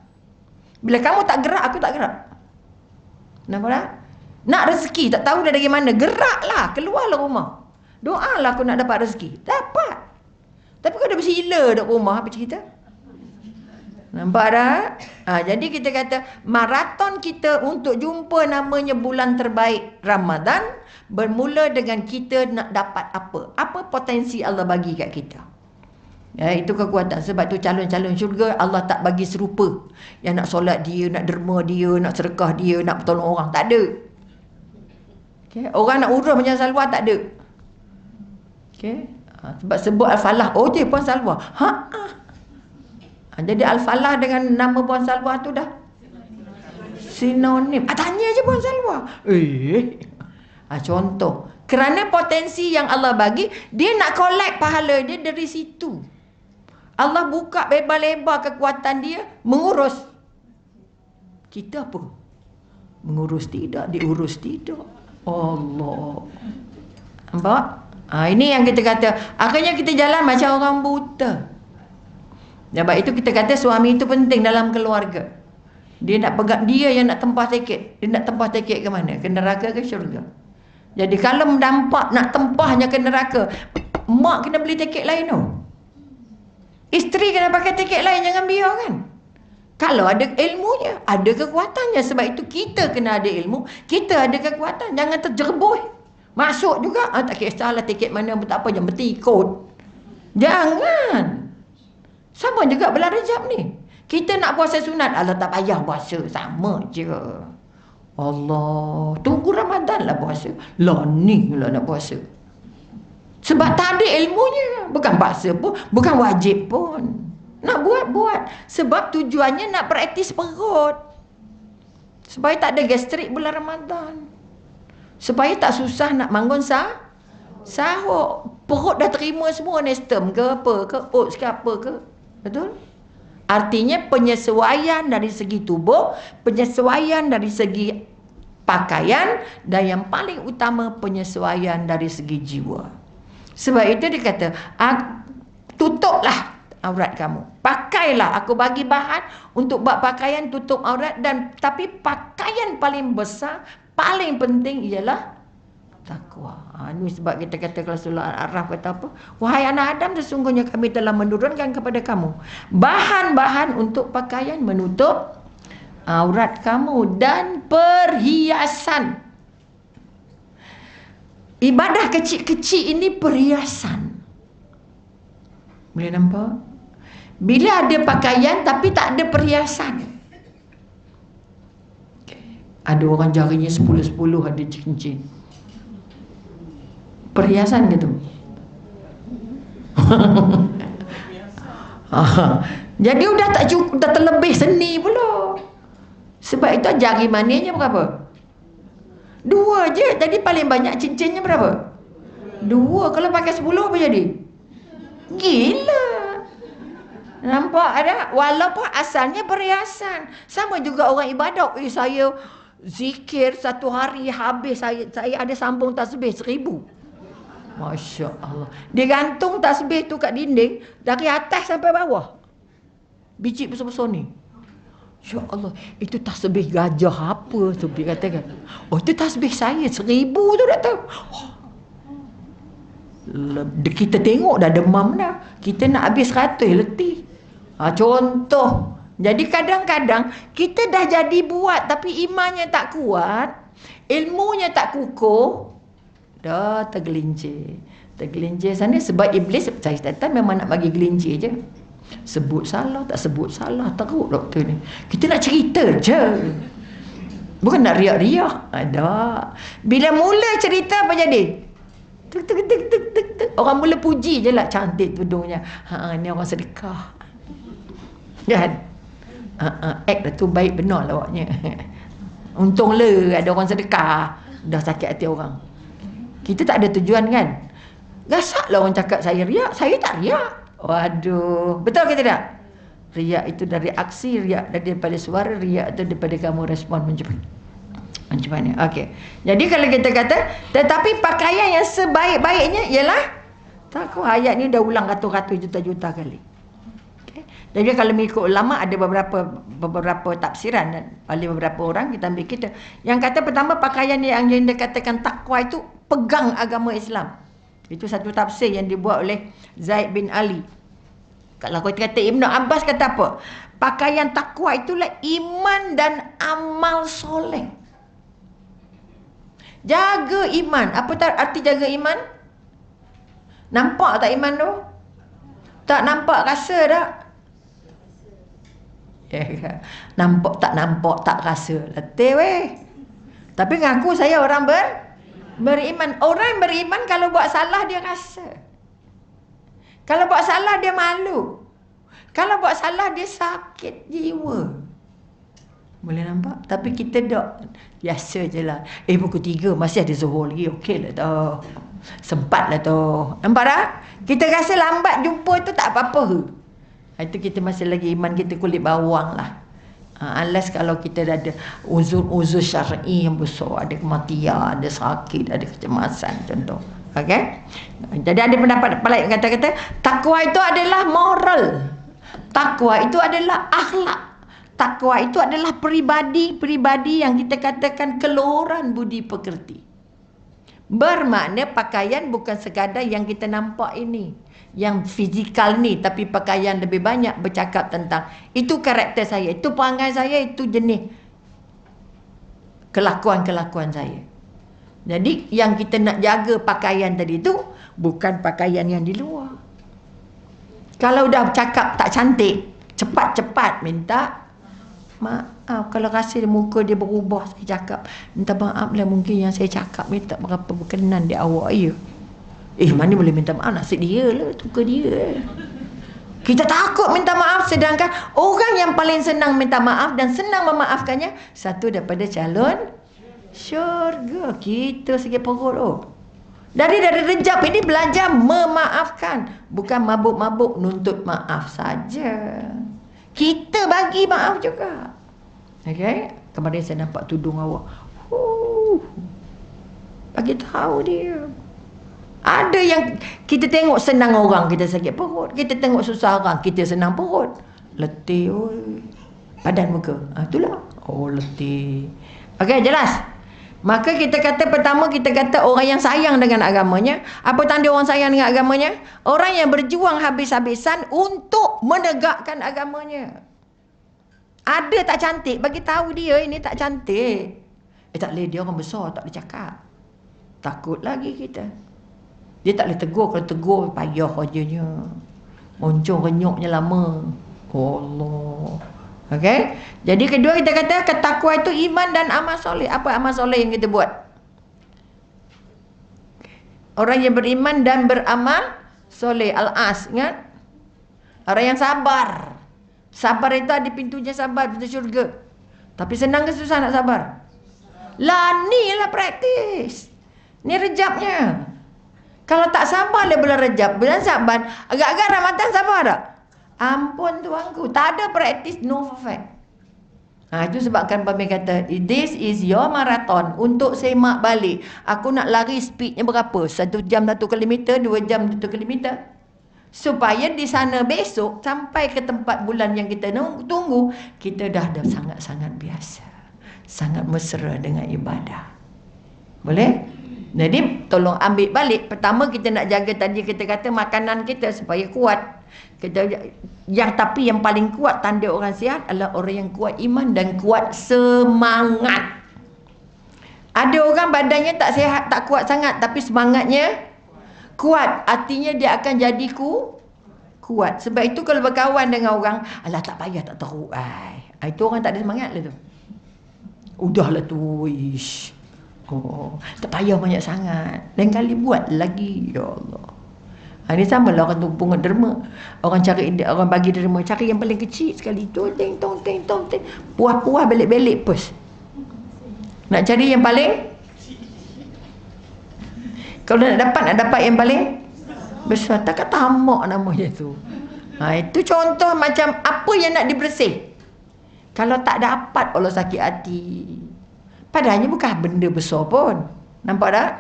Speaker 1: Bila kamu tak gerak, aku tak gerak. Nampak tak? Nak rezeki, tak tahu dah dari mana. Geraklah, keluarlah rumah. Doalah aku nak dapat rezeki. Dapat. Tapi kau dah bersila duduk rumah, apa cerita? Nampak tak? Jadi kita kata, maraton kita untuk jumpa namanya bulan terbaik Ramadan, bermula dengan kita nak dapat apa? Apa potensi Allah bagi kat kita? Ya, itu kekuatan. Sebab tu calon-calon syurga Allah tak bagi serupa. Yang nak solat dia, nak derma dia, nak sedekah dia, nak tolong orang. Tak ada. Okay. Orang nak urus macam Salwa tak ada. Okay. Sebab sebut Al-Falah. Oh dia Puan Salwa. Jadi Al-Falah dengan nama Puan Salwa tu dah sinonim. Tanya je Puan Salwa. Contoh. Kerana potensi yang Allah bagi, dia nak collect pahala dia dari situ. Allah buka lebar-lebar kekuatan dia mengurus. Kita apa? Mengurus tidak, diurus tidak. Allah. Nampak? Ini yang kita kata. Akhirnya kita jalan macam orang buta. Sebab itu kita kata suami itu penting dalam keluarga. Dia nak pegang, dia yang nak tempah tiket. Dia nak tempah tiket ke mana? Ke neraka ke syurga? Jadi kalau nampak nak tempahnya ke neraka, mak kena beli tiket lain tu. Isteri kena pakai tiket lain, jangan biar kan. Kalau ada ilmunya, ada kekuatannya. Sebab itu kita kena ada ilmu, kita ada kekuatan. Jangan terjerubuh. Masuk juga, tak kisahlah tiket mana pun tak apa, yang penting ikut. Jangan. Sama juga bulan Rejab ni. Kita nak puasa sunat, Allah tak payah puasa, sama je. Allah, tunggu Ramadan lah puasa. Lah ni lah nak puasa. Sebab tak ada ilmunya. Bukan paksa pun, bukan wajib pun. Nak buat. Sebab tujuannya nak praktis perut. Supaya tak ada gastrik bulan Ramadan. Supaya tak susah nak bangun sahur. Perut dah terima semua Nestem ke apa ke, oats ke apa ke. Betul? Artinya penyesuaian dari segi tubuh, penyesuaian dari segi pakaian, dan yang paling utama penyesuaian dari segi jiwa. Sebab itu dia kata, tutuplah aurat kamu. Pakailah, aku bagi bahan untuk buat pakaian tutup aurat, dan tapi pakaian paling besar, paling penting ialah takwa. Ini sebab kita kata kalau surah Al-A'raf kata apa? Wahai anak Adam, sesungguhnya kami telah menurunkan kepada kamu bahan-bahan untuk pakaian menutup aurat kamu dan perhiasan. Ibadah kecil-kecil ini perhiasan. Boleh nampak? Bila ada pakaian tapi tak ada perhiasan. Ada orang jarinya 10-10 ada cincin. Perhiasan gitu. Jadi udah tak cukup, dah terlebih seni pula. Sebab itu jari manisnya berapa? 2 je. Jadi paling banyak cincinnya berapa? 2. Kalau pakai 10 apa jadi? Gila. Nampak ada? Walaupun asalnya perhiasan. Sama juga orang ibadat. Saya zikir 1 hari habis, saya ada sambung tasbih 1000. Masya Allah. Dia gantung tasbih tu kat dinding dari atas sampai bawah. Biji besar-besar ni. Ya Allah, itu tasbih gajah apa tu dia katakan. Oh, itu tasbih saya 1000 tu Doktor. Oh. Kita tengok dah demam dah. Kita nak habis 100 letih. Contoh. Jadi kadang-kadang kita dah jadi buat tapi imannya tak kuat, ilmunya tak kukuh, dah tergelincir. Tergelincir sana sebab iblis syaitan memang nak bagi gelincir je. Sebut salah, tak sebut salah, teruk doktor ni. Kita nak cerita je. Bukan nak riak-riak. Ada. Bila mula cerita apa jadi? Tuk, tuk, tuk, tuk, tuk, tuk. Orang mula puji je lah, cantik tudungnya. Ni orang sedekah. Kan? Act dah tu baik benar lah awaknya. Untung le ada orang sedekah. Dah sakit hati orang. Kita tak ada tujuan kan? Gasak lah orang cakap saya riak. Saya tak riak. Waduh, betul ke tidak? Riak itu dari aksi, riak daripada suara, riak itu daripada kamu respon macam mana. Okey. Jadi kalau kita kata, tetapi pakaian yang sebaik-baiknya ialah takwa. Ayat ni dah ulang ratus-ratus juta-juta kali. Okay. Jadi kalau mengikut ulama ada beberapa tafsiran dan oleh beberapa orang kita ambil kita. Yang kata pertama pakaian yang dikatakan takwa itu pegang agama Islam. Itu satu tafsir yang dibuat oleh Zaid bin Ali. Kalau kita kata Ibn Abbas kata apa? Pakaian takwa itulah iman dan amal soleh. Jaga iman. Apa arti jaga iman? Nampak tak iman tu? Tak nampak rasa tak? Nampak tak rasa. Letih weh. Tapi ngaku saya orang beriman. Orang beriman kalau buat salah dia rasa. Kalau buat salah dia malu. Kalau buat salah dia sakit jiwa. Boleh nampak? Tapi kita tak. Biasa je lah. Pukul 3 masih ada zuhur lagi. Okey lah tu. Sempat lah tu. Nampak tak? Kita rasa lambat jumpa tu tak apa-apa. Itu kita masih lagi iman kita kulit bawang lah. Unless kalau kita dah ada uzur-uzur syar'i yang besar, ada kematian, ada sakit, ada kecemasan contoh. Okey. Jadi ada pendapat lain kata-kata takwa itu adalah moral. Takwa itu adalah akhlak. Takwa itu adalah pribadi yang kita katakan keluhuran budi pekerti. Bermakna pakaian bukan sekadar yang kita nampak ini, yang fizikal ni, tapi pakaian lebih banyak bercakap tentang itu karakter saya, itu perangai saya, itu jenis kelakuan-kelakuan saya. Jadi yang kita nak jaga pakaian tadi tu bukan pakaian yang di luar. Kalau dah cakap tak cantik, cepat-cepat minta maaf. Kalau rasa muka dia berubah, saya cakap minta maaf lah, mungkin yang saya cakap ni tak berapa berkenan di awak ya. Mana boleh minta maaf, nasib dia lah, suka dia. Kita takut minta maaf, sedangkan orang yang paling senang minta maaf dan senang memaafkannya satu daripada calon syurga. Kita sikit perut tu. Dari Rejab ini belajar memaafkan, bukan mabuk-mabuk nuntut maaf saja. Kita bagi maaf juga. Okey, kemarin saya nampak tudung awak. Bagi tahu dia. Ada yang kita tengok senang orang, kita sakit perut. Kita tengok susah orang, kita senang perut. Letih oi. Padan muka. Itulah. Oh, letih. Okey, jelas. Maka kita kata pertama, kita kata orang yang sayang dengan agamanya. Apa tanda orang sayang dengan agamanya? Orang yang berjuang habis-habisan untuk menegakkan agamanya. Ada tak cantik, bagi tahu dia ini tak cantik. Tak boleh, dia orang besar, tak boleh cakap. Takut lagi kita. Dia tak boleh tegur, kalau tegur payah rajanya. Moncong renyuknya lama. Allah. Okey. Jadi kedua kita kata ketakwa itu iman dan amal soleh. Apa amal soleh yang kita buat? Orang yang beriman dan beramal soleh. Al-As, ingat? Orang yang sabar. Sabar itu ada pintunya, sabar, pintu syurga. Tapi senang ke susah nak sabar? Lah ni lah praktis. Ni Rejabnya. Kalau tak sabar lah bulan Rejab, bulan Syaban, agak-agak Ramadan sabar tak? Ampun tuanku, tak ada praktis, no fact. Itu sebabkan Pami kata, this is your marathon. Untuk semak balik, aku nak lari speednya berapa? 1 jam 1 kilometer, 2 jam 1 kilometer. Supaya di sana besok, sampai ke tempat bulan yang kita tunggu, kita dah sangat-sangat biasa. Sangat mesra dengan ibadah. Boleh? Jadi tolong ambil balik. Pertama kita nak jaga, tadi kita kata makanan kita supaya kuat. Tapi yang paling kuat tanda orang sihat adalah orang yang kuat iman dan kuat semangat. Ada orang badannya tak sihat, tak kuat sangat, tapi semangatnya kuat. Artinya dia akan jadi kuat. Sebab itu kalau berkawan dengan orang, alah tak payah, tak teruk. Itu orang tak ada semangat lah tu. Udahlah tu, ish. Tak payah banyak sangat. Lain kali buat lagi. Ya Allah. Ini sama lah orang tumpung derma. Orang bagi derma, cari yang paling kecil sekali. Teng. Puah-puah belik-belik pus. Nak cari yang paling, kalau nak dapat yang paling besar. Takkan tamak namanya tu. Itu contoh macam apa yang nak dibersih. Kalau tak dapat, Allah sakit hati. Padahalnya bukan benda besar pun. Nampak tak?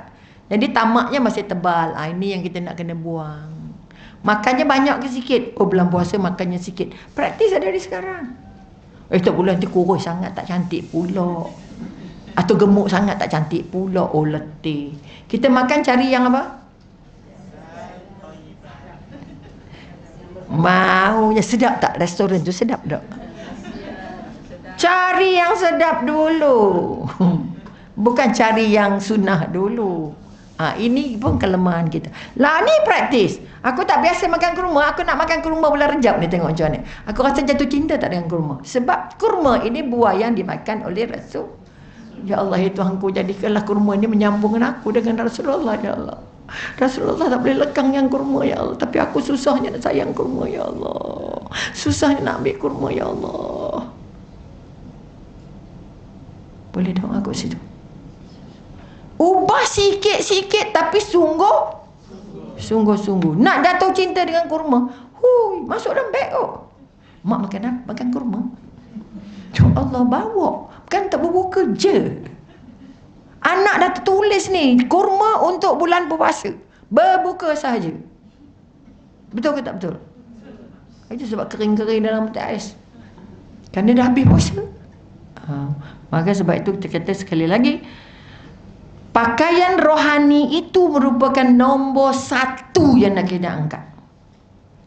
Speaker 1: Jadi tamaknya masih tebal. Ini yang kita nak kena buang. Makannya banyak ke sikit? Bulan puasa makannya sikit. Praktis ada di sekarang. Tak bulan tu kurus sangat, tak cantik pula. Atau gemuk sangat, tak cantik pula. Letih. Kita makan cari yang apa? Maunya sedap tak? Restoran tu sedap tak? Cari yang sedap dulu. Bukan cari yang sunnah dulu. Ini pun kelemahan kita. Lah ni praktis. Aku tak biasa makan kurma. Aku nak makan kurma bulan Rejab ni, tengok macam mana. Aku rasa jatuh cinta tak dengan kurma. Sebab kurma ini buah yang dimakan oleh Rasul. Ya Allah, ya Tuhanku, jadikanlah kurma ini menyambungkan aku dengan Rasulullah, ya Allah. Rasulullah tak boleh lekang yang kurma, ya Allah. Tapi aku susahnya nak sayang kurma, ya Allah. Susahnya nak ambil kurma, ya Allah. Boleh doa aku situ. Ubah sikit-sikit tapi sungguh-sungguh. Nak jatuh cinta dengan kurma. Masuk dalam beg kok. Mak makan apa? Makan kurma. Ya Allah, bawa. Bukan tak berbuka je. Anak dah tertulis ni, kurma untuk bulan puasa. Berbuka sahaja. Betul ke tak betul? Itu sebab kering-kering dalam peti ais. Kerana dah habis puasa. Maka sebab itu kita kata sekali lagi, pakaian rohani itu merupakan nombor 1 yang nak kita angkat.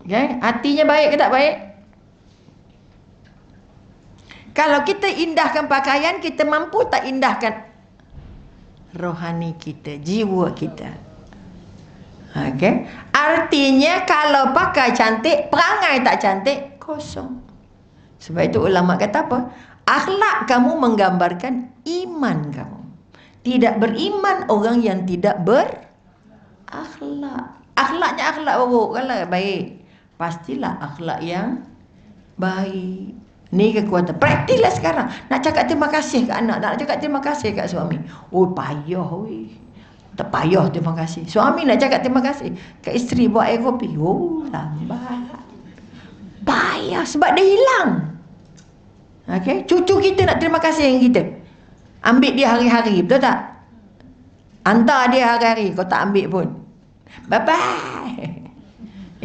Speaker 1: Okay? Hatinya baik ke tak baik? Kalau kita indahkan pakaian, kita mampu tak indahkan rohani kita, jiwa kita. Okay? Artinya kalau pakai cantik, perangai tak cantik, kosong. Sebab itu ulama kata apa? Akhlak kamu menggambarkan iman kamu. Tidak beriman orang yang tidak berakhlak. Akhlaknya akhlak buruk, kalau baik, pastilah akhlak yang baik. Ni kekuatan. Praktislah sekarang. Nak cakap terima kasih ke anak, nak cakap terima kasih kat suami. Payah weh. Tak payah terima kasih. Suami nak cakap terima kasih kat isteri buat air kopi. Lambat. Payah sebab dia hilang. Okay? Cucu kita nak terima kasih dengan kita. Ambil dia hari-hari, betul tak? Hantar dia hari-hari, kau tak ambil pun. Bye-bye.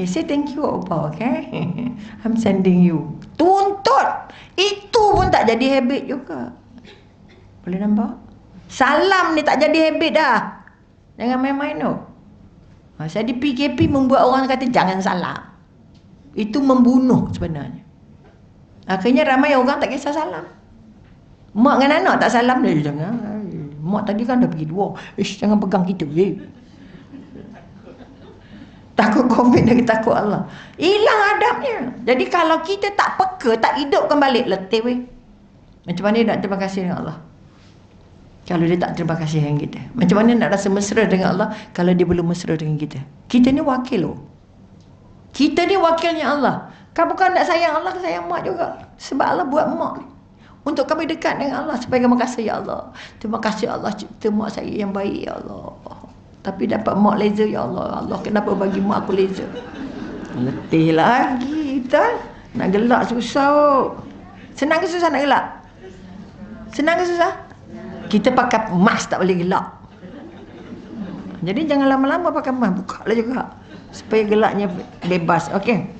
Speaker 1: Say thank you, Opa, okay? I'm sending you. Tuntut. Itu pun tak jadi habit juga. Boleh nampak? Salam ni tak jadi habit dah. Jangan main-main tu. Saya di PKP membuat orang kata jangan salam. Itu membunuh sebenarnya. Akhirnya ramai orang tak kisah salam. Mak dengan anak tak salam dia. Jangan. Mak tadi kan dah pergi luar. Jangan pegang kita. Takut COVID lagi takut Allah. Hilang adabnya. Jadi kalau kita tak peka, tak hidupkan balik, letih weh. Macam mana nak terima kasih dengan Allah? Kalau dia tak terima kasih dengan kita. Macam mana nak rasa mesra dengan Allah kalau dia belum mesra dengan kita? Kita ni wakil loh. Kita ni wakilnya Allah. Kamu bukan nak sayang Allah, sayang mak juga. Sebab Allah buat mak ni untuk kami dekat dengan Allah. Supaya kamu kasih ya Allah. Terima kasih Allah cipta mak saya yang baik ya Allah. Tapi dapat mak laser ya Allah. Allah kenapa bagi mak aku laser? Letih lagi kita. Nak gelak susah. Senang ke susah nak gelak? Senang ke susah? Kita pakai mask tak boleh gelak. Jadi jangan lama-lama pakai mask. Buka lah juga. Supaya gelaknya bebas. Okey.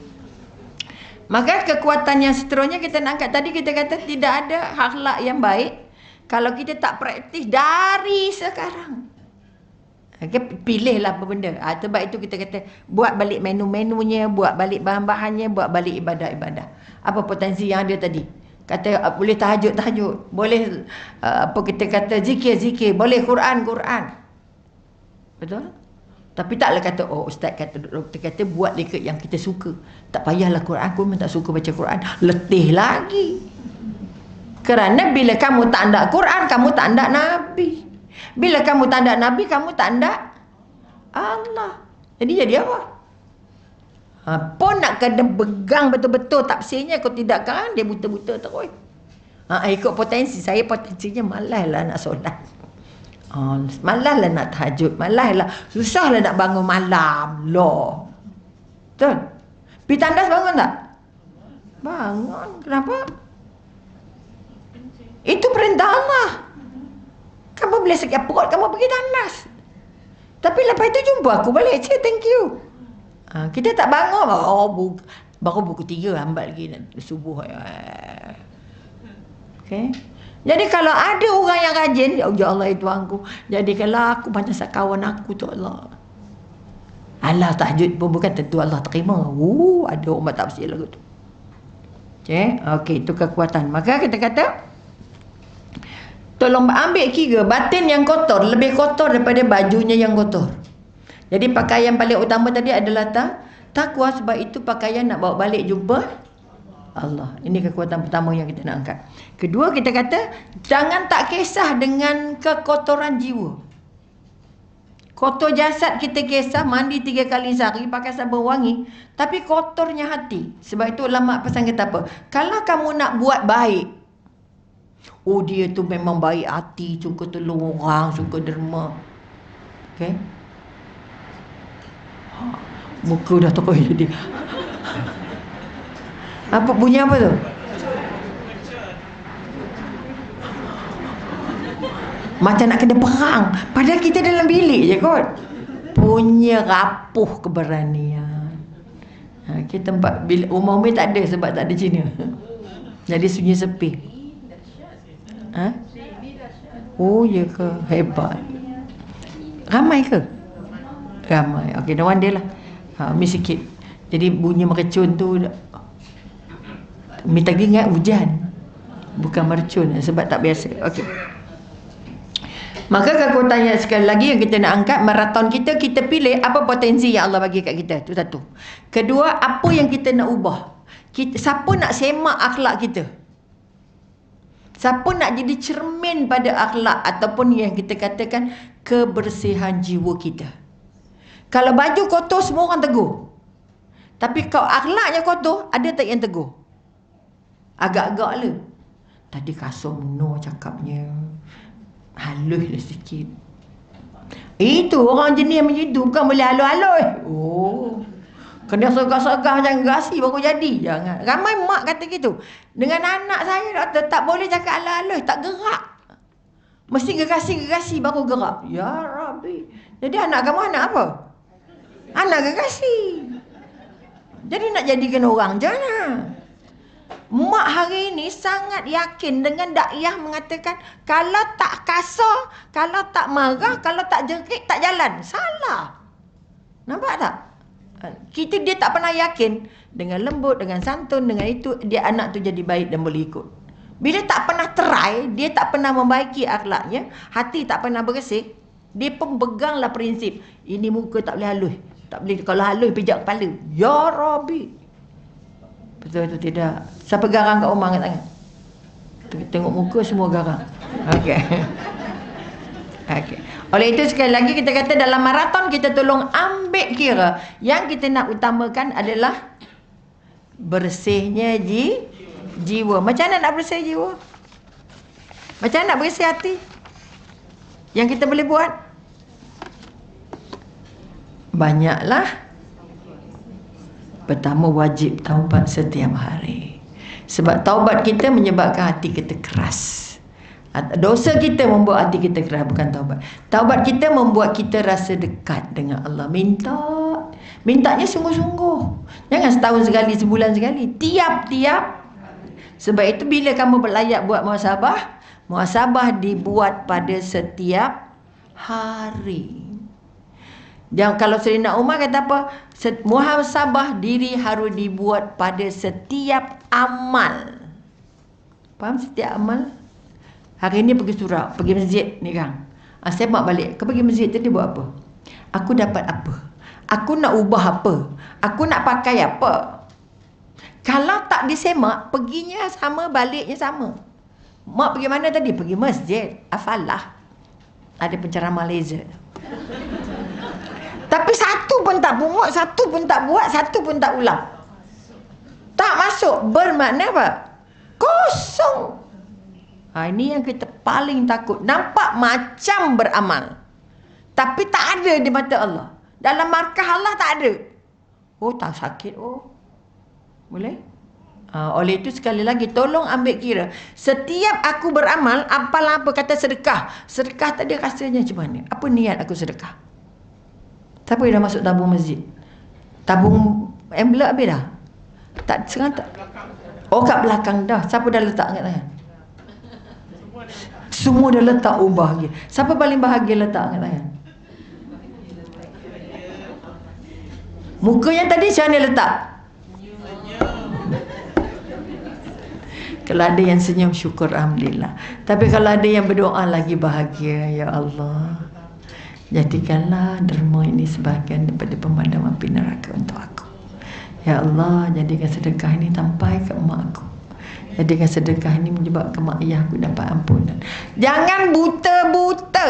Speaker 1: Maka kekuatan yang seterusnya kita nak angkat. Tadi kita kata tidak ada akhlak yang baik kalau kita tak praktis dari sekarang. Okay, pilihlah apa benda. Sebab itu kita kata buat balik menu-menunya, buat balik bahan-bahannya, buat balik ibadah-ibadah. Apa potensi yang ada tadi? Kata boleh tahajud, boleh apa kita kata zikir, boleh Quran. Betul? Tapi taklah kata ustaz kata, doktor kata buat dekat yang kita suka. Tak payahlah Quran, aku memang tak suka baca Quran. Letih lagi. Kerana bila kamu tak ada Quran, kamu tak ada Nabi. Bila kamu tak ada Nabi, kamu tak ada Allah. Jadi apa? Pun nak kena pegang betul-betul tafsirnya. Kalau tidak kan dia buta-buta terus. Ikut potensi. Saya potensinya malaslah nak solat. Malaslah nak tahajud. Malaslah. Susahlah nak bangun malam. Loh. Betul? Pergi tandas bangun tak? Bangun. Kenapa? Itu perintah Allah. Kamu boleh sakit perut, kamu pergi tandas. Tapi lepas itu jumpa aku balik. Say thank you. Kita tak bangun. Baru buku 3 hambat lagi subuh. Okay. Jadi kalau ada orang yang rajin, ya Allah itu aku. Jadikanlah aku macam kawan aku tu Allah. Allah tahajud pun bukan tentu Allah terima. Ada umat tafsir lagu tu. Okay, itu kekuatan. Maka kita kata tolong ambil kira batin yang kotor lebih kotor daripada bajunya yang kotor. Jadi pakaian paling utama tadi adalah takwa. Sebab itu pakaian nak bawa balik jumpa Allah. Ini kekuatan pertama yang kita nak angkat. Kedua kita kata jangan tak kisah dengan kekotoran jiwa. Kotor jasad kita kisah, mandi 3 kali sehari, pakai sabun wangi. Tapi kotornya hati. Sebab itu ulama pesan kata apa? Kalau kamu nak buat baik, dia tu memang baik hati, suka tolong orang, suka derma. Okay? Muka dah terus jadi. Apa bunyi apa tu? Macam nak kena perang. Padahal kita dalam bilik je kot. Punya rapuh keberanian. Kita tempat bilik rumah Umi tak ada sebab tak ada Cina. Jadi sunyi sepi. Oh ya ke? Hebat. Ramai ke? Ramai. Okey, no wonder lah. Mi sikit. Jadi bunyi mercun tu Mi tadi ingat hujan. Bukan mercun sebab tak biasa. Okey. Maka kekuatan yang sekali lagi yang kita nak angkat maraton kita pilih apa potensi yang Allah bagi kat kita. Itu satu. Kedua, apa yang kita nak ubah. Siapa nak semak akhlak kita? Siapa nak jadi cermin pada akhlak ataupun yang kita katakan kebersihan jiwa kita? Kalau baju kotor semua orang tegur. Tapi kalau akhlaknya kotor, ada tak yang tegur? Agak-agak lah. Tadi kasar no cakapnya. Haluslah sikit. Itu orang jenis macam itu. Bukan boleh halus-halus. Kena segah-segah macam gerasi baru jadi. Jangan. Ramai mak kata gitu. Dengan anak saya doktor tak boleh cakap halus-halus. Tak gerak. Mesti gerasi-gerasi baru gerak. Ya Rabbi. Jadi anak kamu anak apa? Anak gerasi. Jadi nak jadikan orang jangan. Mak hari ini sangat yakin dengan dakwah mengatakan kalau tak kasar, kalau tak marah, kalau tak jerit, tak jalan. Salah. Nampak tak? Dia tak pernah yakin dengan lembut, dengan santun, dengan itu dia anak tu jadi baik dan boleh ikut. Bila tak pernah try, dia tak pernah membaiki akhlaknya, hati tak pernah bersih, dia pun peganglah prinsip. Ini muka tak boleh halus. Tak boleh, kalau halus pijak kepala. Ya Rabbi. Betul atau tidak? Siapa garang kat rumah angkat tangan? Tengok muka semua garang. Okey. Okey. Oleh itu sekali lagi kita kata dalam maraton kita tolong ambil kira yang kita nak utamakan adalah bersihnya jiwa. Macam mana nak bersih jiwa? Macam mana nak bersih hati? Yang kita boleh buat banyaklah. Pertama, wajib taubat setiap hari. Sebab taubat kita menyebabkan hati kita keras. Dosa kita membuat hati kita keras, bukan taubat. Taubat kita membuat kita rasa dekat dengan Allah. Mintanya sungguh-sungguh. Jangan setahun sekali, sebulan sekali. Tiap-tiap. Sebab itu bila kamu berlayak buat muhasabah, muhasabah dibuat pada setiap hari. Dan kalau Sayyidina Umar kata apa? Muhasabah diri harus dibuat pada setiap amal. Faham? Setiap amal. Hari ni pergi surau, pergi masjid ni kan. Saya mak balik. Kau pergi masjid tadi buat apa? Aku dapat apa? Aku nak ubah apa? Aku nak pakai apa? Kalau tak disemak, perginya sama, baliknya sama. Mak pergi mana tadi? Pergi masjid. Afalah. Ada penceramah Malaysia. Tapi satu pun tak pungut, satu pun tak buat, satu pun tak ulang. Tak masuk. Bermakna apa? Kosong. Ini yang kita paling takut. Nampak macam beramal, tapi tak ada di mata Allah. Dalam markah Allah tak ada. Oh, tak sakit. Oh, boleh? Oleh itu sekali lagi tolong ambil kira. Setiap aku beramal, apalah apa kata sedekah. Sedekah tadi rasanya macam mana? Apa niat aku sedekah? Siapa yang dah masuk tabung masjid? Tabung envelope habis dah? Tak, sekarang tak. Oh, kat belakang dah. Siapa dah letak angkat tangan? Semua dah letak. Oh, bahagia. Siapa paling bahagia letak angkat tangan? Muka yang tadi macam mana letak? Kalau ada yang senyum, syukur, alhamdulillah. Tapi kalau ada yang berdoa lagi bahagia. Ya Allah, jadikanlah derma ini sebahagian daripada pemadam api neraka untuk aku. Ya Allah, jadikan sedekah ini sampai ke emak aku. Jadikan sedekah ini menyebabkan mak ayah aku dapat ampunan. Jangan buta-buta.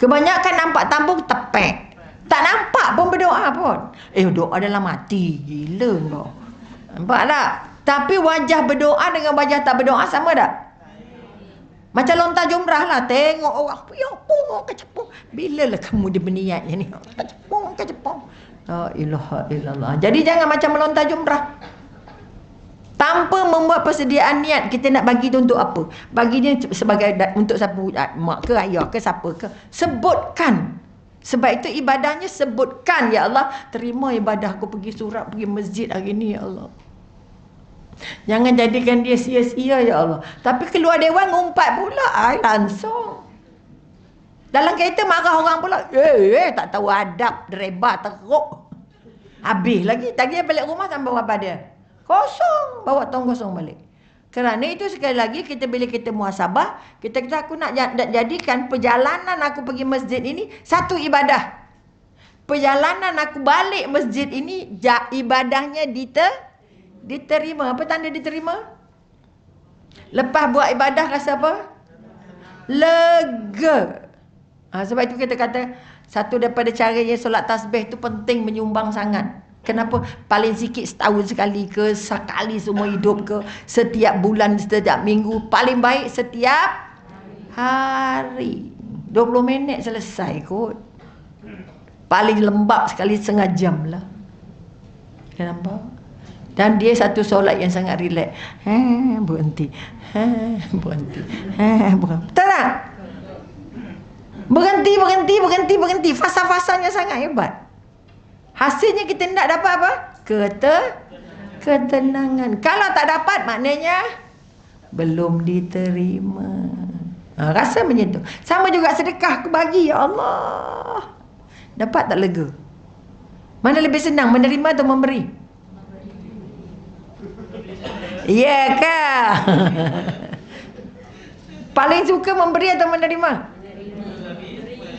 Speaker 1: Kebanyakan nampak tabung tepek. Tak nampak pun berdoa pun. Doa dalam hati. Gila kau. Nampak tak? Tapi wajah berdoa dengan wajah tak berdoa sama tak? Macam lontar jumrah lah. Tengok orang. Ya pun, kecepung. Bilalah kamu dia berniat ni? Kecepung. La ilaha illallah. Jadi jangan macam melontar jumrah. Tanpa membuat persediaan niat, kita nak bagi tu untuk apa? Bagi dia sebagai untuk siapa? Mak ke, ayah ke, siapa ke? Sebutkan. Sebab itu ibadahnya sebutkan. Ya Allah, terima ibadah aku pergi surat, pergi masjid hari ni, ya Allah. Jangan jadikan dia sia-sia, ya Allah. Tapi keluar dewan ngumpat pula. Langsung. Dalam kereta marah orang pula. Tak tahu adab, dereba, teruk. Habis lagi. Tadi balik rumah sampai apa dia? Kosong. Bawa tong kosong balik. Kerana itu sekali lagi kita bila kita muhasabah, kita kata aku nak jadikan perjalanan aku pergi masjid ini satu ibadah. Perjalanan aku balik masjid ini ibadahnya diterima. Apa tanda diterima? Lepas buat ibadah rasa apa? Lega. Sebab itu kita kata satu daripada caranya solat tasbih itu penting, menyumbang sangat. Kenapa? Paling sikit setahun sekali ke, sekali semua hidup ke, setiap bulan, setiap minggu. Paling baik setiap hari. 20 minit selesai kot. Paling lembab sekali setengah jam lah. Nampak? Dan dia satu solat yang sangat relax. Berhenti. Berhenti. Betul tak? Berhenti. Fasa-fasanya sangat hebat. Hasilnya kita nak dapat apa? Ketenangan. Kalau tak dapat, maknanya belum diterima. Rasa macam tu. Sama juga sedekah aku bagi, ya Allah. Dapat tak lega? Mana lebih senang, menerima atau memberi? Ya ke? Paling suka memberi atau menerima?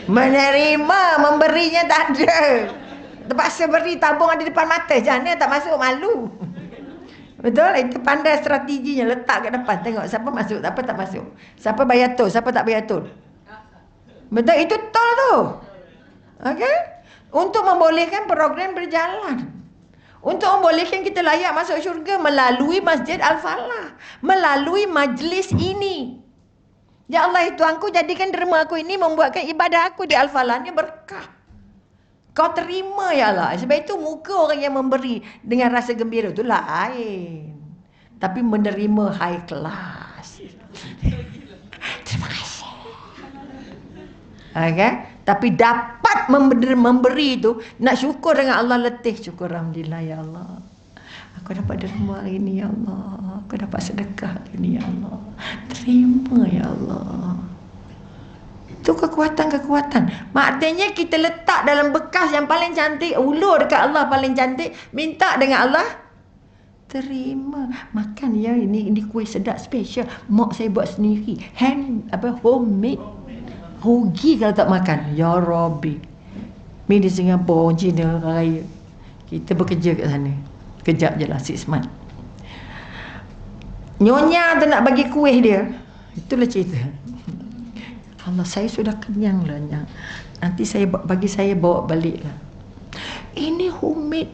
Speaker 1: Menerima. Memberinya tak ada. Terpaksa beri, tabung ada depan mata. Macam mana tak masuk, malu. Betul? Itu pandai strateginya. Letak kat depan. Tengok siapa masuk, siapa tak masuk. Siapa bayar tol, siapa tak bayar tol. Betul, itu tol tu. Okey? Untuk membolehkan program berjalan. Untuk membolehkan kita layak masuk syurga melalui Masjid Al-Falah, melalui majlis ini. Ya Allah, Tuanku, jadikan derma aku ini membuatkan ibadah aku di Al-Falah ni berkah. Kau terima ya Allah. Sebab itu muka orang yang memberi dengan rasa gembira tu lain. Tapi menerima high class. Terima kasih. Okay? Tapi dapat memberi itu, nak syukur dengan Allah letih. Syukur, alhamdulillah ya Allah. Aku dapat derma hari ini ya Allah. Aku dapat sedekah hari ini ya Allah. Terima ya Allah. Itu kekuatan-kekuatan. Maknanya kita letak dalam bekas yang paling cantik, ulur dekat Allah paling cantik, minta dengan Allah, terima. Makan ya, ini kuih sedap special. Mak saya buat sendiri. Homemade. Rugi kalau tak makan. Ya Rabbi. Ni di Singapura, orang Cina, orang raya. Kita bekerja kat sana. Kejap je lah, 6 months. Nyonya tu nak bagi kuih dia. Itulah cerita. Allah, saya sudah kenyang lah. Nanti bagi saya bawa balik lah. Ini homemade,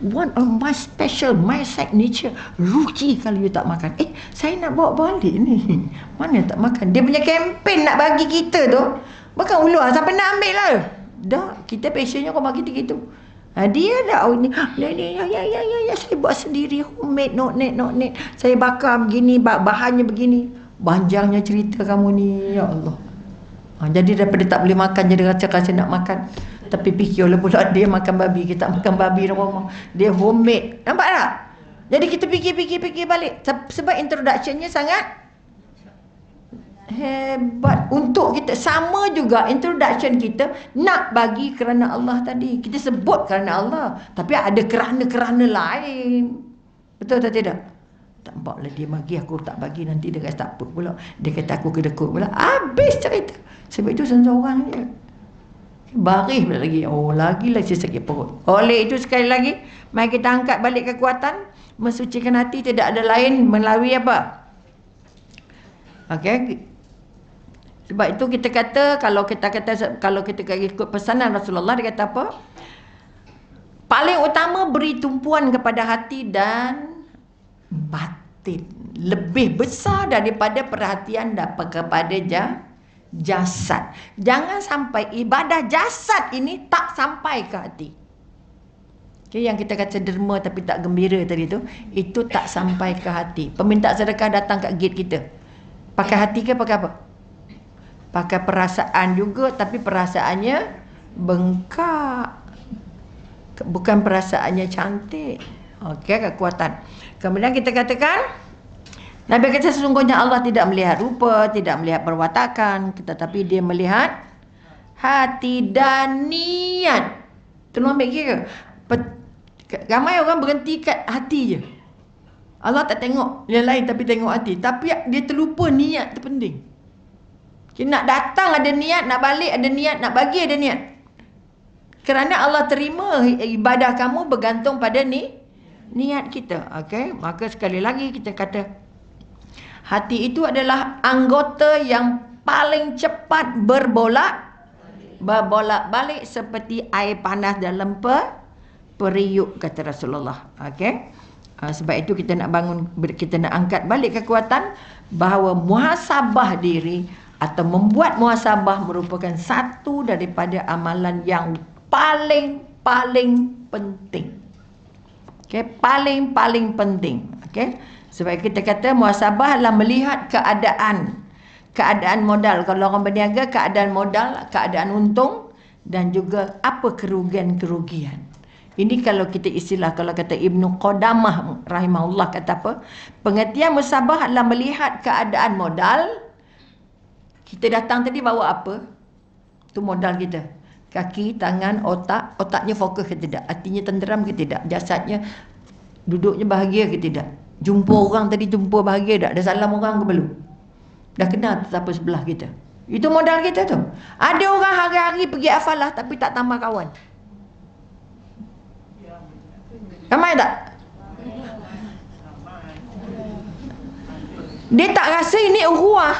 Speaker 1: one of my special, my signature. Rugi kalau you tak makan. Saya nak bawa balik ni. Mana tak makan? Dia punya kempen nak bagi kita tu. Bukan ulur, siapa nak ambil lah. Dah, kita passionnya kau bagi kita gitu. Dia dah, ya, saya buat sendiri, homemade, not net. Saya bakar begini, bahannya begini. Panjangnya cerita kamu ni, ya Allah. Jadi daripada tak boleh makan, jadi rasa nak makan. Tapi fikir oleh pula dia makan babi, kita makan babi rumah. Dia homemade. Nampak tak? Jadi kita fikir balik. Sebab introductionnya sangat hebat. Untuk kita, sama juga introduction kita nak bagi kerana Allah tadi. Kita sebut kerana Allah. Tapi ada kerana-kerana lain. Betul atau tidak? Tampaklah dia bagi, aku tak bagi, nanti dia kata tak apa pula. Dia kata aku kedekut pula. Habis cerita. Sebab itu seorang je. Baris pula lagi. Lagilah saya sakit perut. Oleh itu sekali lagi, mari kita angkat balik kekuatan. Mensucikan hati tidak ada lain melalui apa? Okey. Sebab itu kita kata, kalau kita ikut pesanan Rasulullah, dia kata apa? Paling utama beri tumpuan kepada hati dan batin. Lebih besar daripada perhatian kepada jasad. Jangan sampai ibadah jasad ini tak sampai ke hati. Okay, yang kita kata derma tapi tak gembira tadi tu, itu tak sampai ke hati. Peminta sedekah datang kat gate kita. Pakai hati ke pakai apa? Pakai perasaan juga, tapi perasaannya bengkak. Bukan perasaannya cantik. Okey, kekuatan. Kemudian kita katakan, Nabi kata sesungguhnya Allah tidak melihat rupa, tidak melihat perwatakan, tetapi dia melihat hati dan niat. Tolong ambil kira. Ramai orang berhenti kat hati je. Allah tak tengok yang lain tapi tengok hati. Tapi dia terlupa niat tu penting. Nak datang ada niat, nak balik ada niat, nak bagi ada niat. Kerana Allah terima ibadah kamu bergantung pada niat kita. Okey, maka sekali lagi kita kata, hati itu adalah anggota yang paling cepat berbolak-balik seperti air panas dalam periuk, kata Rasulullah. Okey. Sebab itu kita nak angkat balik kekuatan bahawa muhasabah diri atau membuat muhasabah merupakan satu daripada amalan yang paling penting. Okey, paling penting. Okey. Sebab kita kata muhasabah adalah melihat keadaan modal. Kalau orang berniaga, keadaan modal, keadaan untung dan juga apa kerugian. Ini kalau kita istilah, kalau kata Ibnu Qudamah rahimahullah kata apa? Pengertian muhasabah adalah melihat keadaan modal. Kita datang tadi bawa apa? Itu modal kita. Kaki, tangan, otaknya fokus ke tidak? Hatinya tenteram ke tidak? Jasadnya duduknya bahagia ke tidak? Jumpa orang tadi, jumpa bahagia tak? Dah salam orang ke belum? Dah kenal siapa sebelah kita? Itu modal kita tu. Ada orang hari-hari pergi hafalah tapi tak tambah kawan. Ramai tak? Dia tak rasa ini uhuah.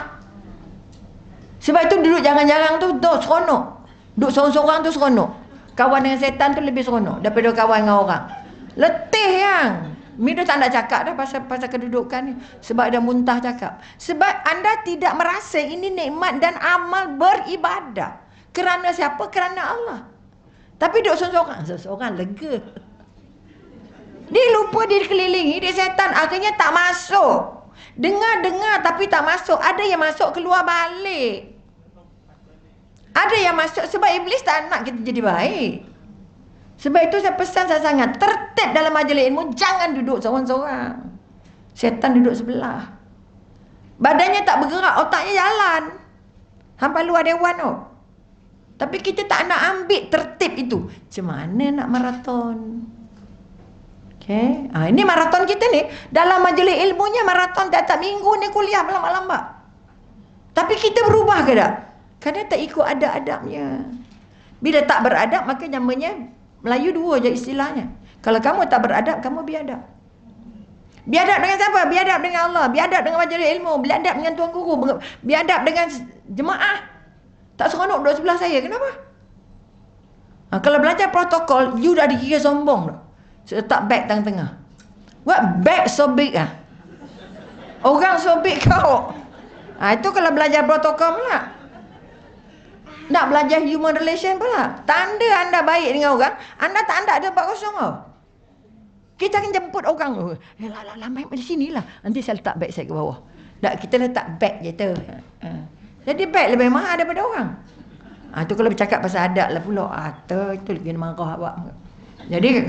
Speaker 1: Sebab itu duduk jarang-jarang tu seronok. Duduk seorang-seorang tu seronok. Kawan dengan setan tu lebih seronok daripada kawan dengan orang. Letih yang. Mina tak nak cakap dah pasal kedudukan ni. Sebab dah muntah cakap. Sebab anda tidak merasa ini nikmat dan amal beribadah. Kerana siapa? Kerana Allah. Tapi duduk seorang-seorang lega. Dia lupa dia dikelilingi, dia setan. Akhirnya tak masuk. Dengar tapi tak masuk. Ada yang masuk keluar balik. Ada yang masuk sebab iblis tak nak kita jadi baik. Sebab itu saya pesan sangat tertib dalam majlis ilmu. Jangan duduk seorang-seorang. Setan duduk sebelah. Badannya tak bergerak, otaknya jalan. Hampa luar dewan tu. Tapi kita tak nak ambil tertib itu. Macam mana nak maraton? Okay. Ini maraton kita ni. Dalam majlis ilmunya maraton tiap-tiap minggu ni kuliah lambat-lambat. Tapi kita berubah ke tak? Kerana tak ikut adab-adabnya. Bila tak beradab, maka namanya Melayu dua je istilahnya. Kalau kamu tak beradab, kamu biadab. Biadab dengan siapa? Biadab dengan Allah. Biadab dengan majlis ilmu. Biadab dengan tuan guru. Biadab dengan jemaah. Tak seronok duduk sebelah saya. Kenapa? Kalau belajar protokol, you dah dikira sombong dah. So, letak beg tengah-tengah. What bag so big ah? Orang so big kau. Itu kalau belajar protokol pula. Nak belajar human relation pula. Tanda anda baik dengan orang, anda tak anda ada 4-0 tau. Kita akan jemput orang. Lambat di sini lah. Nanti saya letak beg saya ke bawah. Tak, kita letak beg je tu. Jadi beg lebih mahal daripada orang. Tu kalau bercakap pasal adab lah pula. Itu lagi marah awak. Jadi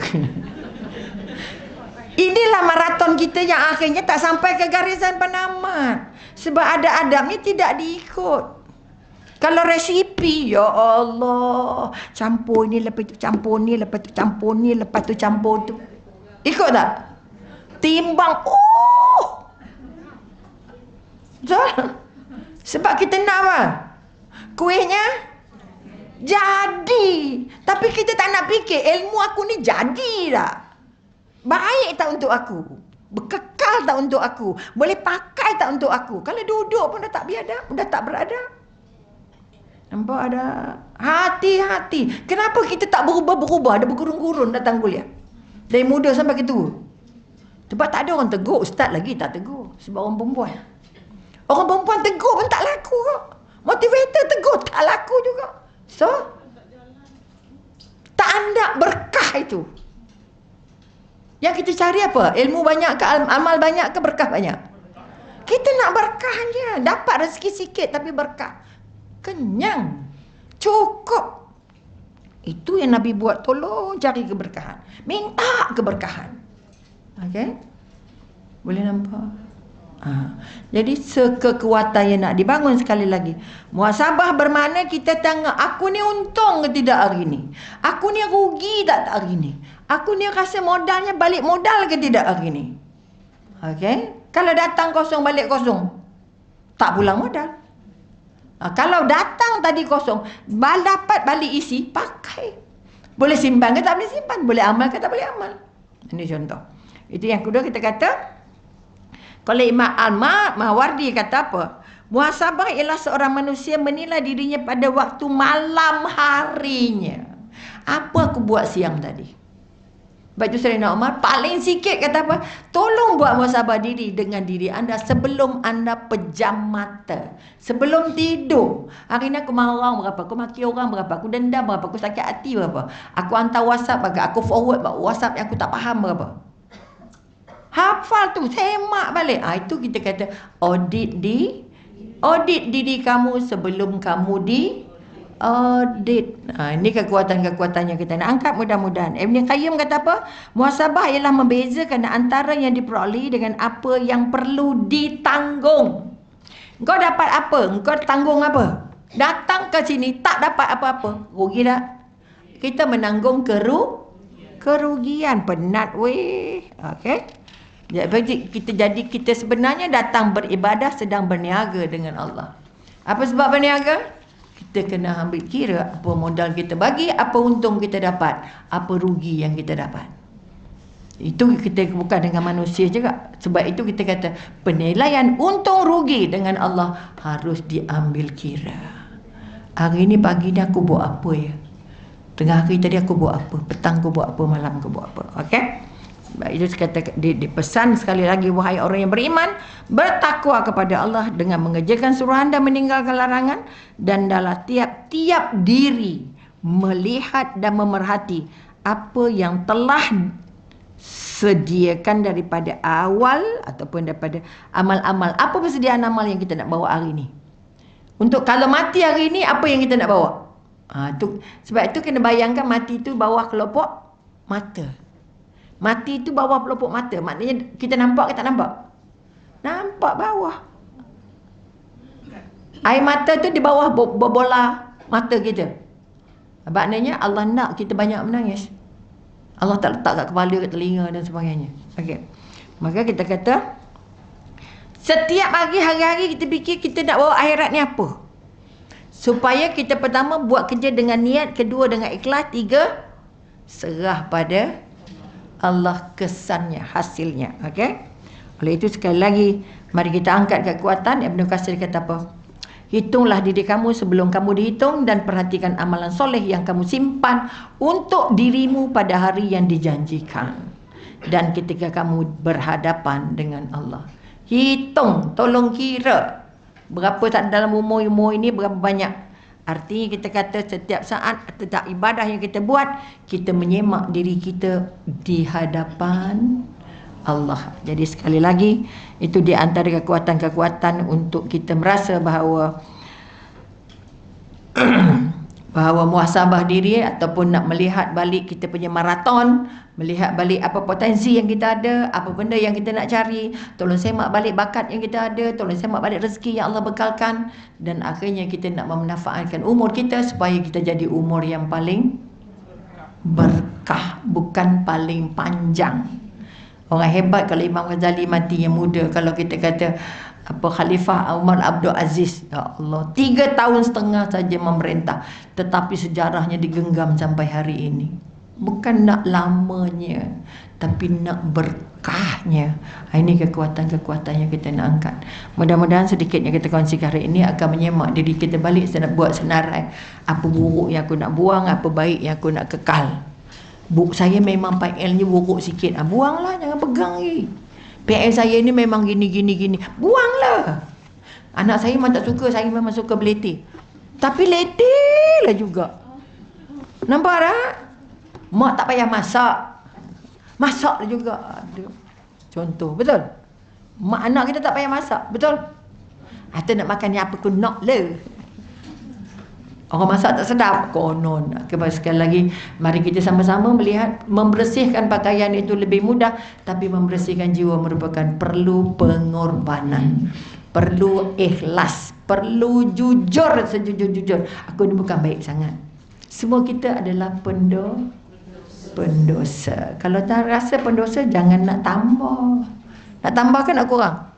Speaker 1: inilah maraton kita yang akhirnya tak sampai ke garisan penamat. Sebab adab ni tidak diikut. Kalau resipi, ya Allah, campur ni, lepas tu campur ni, lepas tu campur ni, lepas tu campur tu. Ikut tak? Timbang, sebab kita nak apa? Kuihnya jadi. Tapi kita tak nak fikir, ilmu aku ni jadi tak? Baik tak untuk aku? Berkekal tak untuk aku? Boleh pakai tak untuk aku? Kalau duduk pun dah tak biadab, dah tak beradab. Nampak ada? Hati-hati. Kenapa kita tak berubah-berubah? Ada bergurun-gurun datang kuliah. Dari muda sampai ke tua. Sebab tak ada orang tegur. Ustaz lagi tak tegur. Sebab orang perempuan. Orang perempuan tegur pun tak laku kok. Motivator tegur tak laku juga. So, tak ada berkah itu. Yang kita cari apa? Ilmu banyak ke? Amal banyak ke? Berkah banyak? Kita nak berkah je. Dapat rezeki sikit tapi berkah. Kenyang. Cukup. Itu yang Nabi buat. Tolong cari keberkahan. Minta keberkahan. Okay? Boleh nampak? Jadi sekekuatan yang nak dibangun sekali lagi. Muhasabah bermakna kita tengok aku ni untung ke tidak hari ni? Aku ni rugi tak hari ni? Aku ni rasa modalnya balik modal ke tidak hari ni? Okay? Kalau datang kosong balik kosong, tak pulang modal. Kalau datang tadi kosong, dapat balik isi, pakai. Boleh simpan ke tak boleh simpan? Boleh amal ke tak boleh amal? Ini contoh. Itu yang kedua kita kata. Kalau Imam Mawardi kata apa? Muhasabah ialah seorang manusia menilai dirinya pada waktu malam harinya. Apa aku buat siang tadi? Baju Sayyidina Umar paling sikit kata apa? Tolong buat muhasabah diri dengan diri anda sebelum anda pejam mata. Sebelum tidur. Hari ni aku marah orang berapa? Aku maki orang berapa? Aku dendam berapa? Aku sakit hati berapa? Aku hantar WhatsApp berapa? Aku forward WhatsApp yang aku tak faham berapa? Hafal tu, semak balik. Itu kita kata audit diri kamu sebelum kamu audit. Ini kekuatan-kekuatan yang kita nak angkat mudah-mudahan. Ibn Qayyim kata apa? Muhasabah ialah membezakan antara yang diperoleh dengan apa yang perlu ditanggung. Engkau dapat apa? Engkau tanggung apa? Datang ke sini tak dapat apa-apa. Rugi tak? Kita menanggung kerugian. Penat weh. Okey. Kita sebenarnya datang beribadah sedang berniaga dengan Allah. Apa sebab berniaga? Kita kena ambil kira apa modal kita bagi, apa untung kita dapat, apa rugi yang kita dapat. Itu kita bukan dengan manusia juga. Sebab itu kita kata penilaian untung rugi dengan Allah harus diambil kira. Hari ni pagi ni aku buat apa ya? Tengah hari tadi aku buat apa? Petang aku buat apa? Malam aku buat apa? Okey? Sebab itu kata dipesan sekali lagi, wahai orang yang beriman, bertakwa kepada Allah dengan mengerjakan suruhan dan meninggalkan larangan, dan dalam tiap-tiap diri melihat dan memerhati apa yang telah sediakan daripada awal ataupun daripada amal-amal. Apa persediaan amal yang kita nak bawa hari ni? Untuk kalau mati hari ni, apa yang kita nak bawa? Sebab itu kena bayangkan mati itu bawah kelopak mata. Mati itu bawah kelopak mata. Maknanya kita nampak ke tak nampak? Nampak bawah. Air mata tu di bawah bola mata kita. Maknanya Allah nak kita banyak menangis. Allah tak letak kat kepala, kat telinga dan sebagainya. Okey. Maka kita kata setiap hari-hari kita fikir kita nak bawa akhirat ni apa? Supaya kita pertama buat kerja dengan niat, kedua dengan ikhlas, tiga serah pada Allah kesannya, hasilnya. Okey. Oleh itu sekali lagi mari kita angkat kekuatan. Ibnu Katsir kata apa? Hitunglah diri kamu sebelum kamu dihitung dan perhatikan amalan soleh yang kamu simpan untuk dirimu pada hari yang dijanjikan dan ketika kamu berhadapan dengan Allah. Hitung, tolong kira berapa tak dalam umur ini, berapa banyak. Artinya kita kata setiap saat, setiap ibadah yang kita buat, kita menyemak diri kita di hadapan Allah. Jadi sekali lagi, itu di antara kekuatan-kekuatan untuk kita merasa bahawa bahawa muhasabah diri ataupun nak melihat balik kita punya maraton, melihat balik apa potensi yang kita ada, apa benda yang kita nak cari, tolong semak balik bakat yang kita ada, tolong semak balik rezeki yang Allah bekalkan, dan akhirnya kita nak memanfaatkan umur kita supaya kita jadi umur yang paling berkah, bukan paling panjang. Orang hebat kalau Imam Ghazali mati yang muda. Kalau kita kata apa Khalifah Umar Abdul Aziz, ya Allah, 3 tahun setengah saja memerintah, tetapi sejarahnya digenggam sampai hari ini. Bukan nak lamanya, tapi nak berkahnya. Ini kekuatan-kekuatan yang kita nak angkat. Mudah-mudahan sedikit yang kita kongsikan hari ini akan menyemak diri kita balik, nak buat senarai. Apa buruk yang aku nak buang, apa baik yang aku nak kekal. Saya memang PL-nya buruk sikit. Buanglah, jangan pegang lagi. PL saya ni memang gini. Buanglah. Anak saya memang tak suka, saya memang suka beleti. Tapi letih lah juga. Nampak tak? Mak tak payah masak. Masak lah juga. Contoh, betul? Mak anak kita tak payah masak, betul? Atau nak makan yang apa pun nak lah. Orang masak tak sedap, konon. Sekali lagi, mari kita sama-sama melihat membersihkan pakaian itu lebih mudah, tapi membersihkan jiwa merupakan perlu pengorbanan, perlu ikhlas, perlu jujur sejujur-jujur. Aku ni bukan baik sangat. Semua kita adalah pendosa. Kalau tak rasa pendosa, jangan nak tambah. Nak tambahkan nak kurang?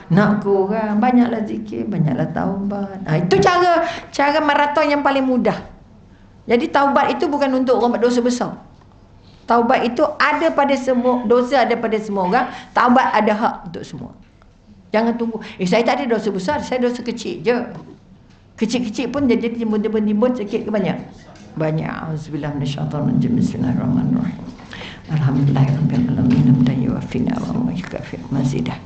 Speaker 1: Nak kurang, banyaklah zikir, banyaklah taubat. Itu cara maraton yang paling mudah. Jadi taubat itu bukan untuk orang berdosa besar. Taubat itu ada pada semua, dosa ada pada semua orang. Taubat ada hak untuk semua. Jangan tunggu, saya tak ada dosa besar, saya dosa kecil je. Kecil-kecil pun jadi timbun sikit ke banyak? Banyak. Auzubillah minasyaitonir rajim. Bismillahirrahmanirrahim. Alhamdulillahirabbil alamin. Hamdan yuwaffi ni'amahu wa yukafi mazidah.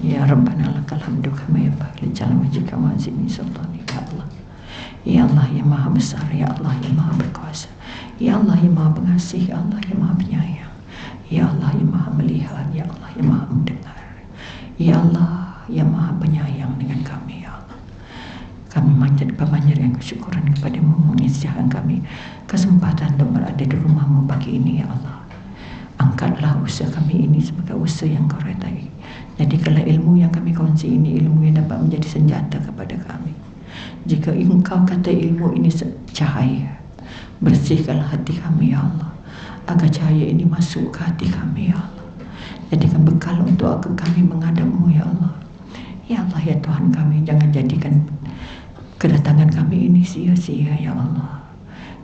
Speaker 1: Ya Rabbana lakal hamdu kama yanbaghi li jalali wajhika wa azimi sultanika. Ya Allah, ya Allah yang maha besar, ya Allah yang maha berkuasa, ya Allah yang maha pengasih, ya Allah yang maha penyayang, ya Allah yang maha melihat, ya Allah yang maha mendengar, ya Allah yang maha penyayang dengan kami. Ya Allah, kami panjatkan kesyukuran kepadamu, mengisahkan kami kesempatan untuk berada di rumahmu pagi ini. Ya Allah, angkatlah usaha kami ini sebagai usaha yang kau redai. Jadikanlah ilmu yang kami kongsi ini ilmu yang dapat menjadi senjata kepada kami. Jika engkau kata ilmu ini cahaya, bersihkanlah hati kami ya Allah, agar cahaya ini masuk ke hati kami ya Allah. Jadikan bekal untuk kami menghadapmu ya Allah. Ya Allah ya Tuhan kami, jangan jadikan kedatangan kami ini sia-sia ya Allah.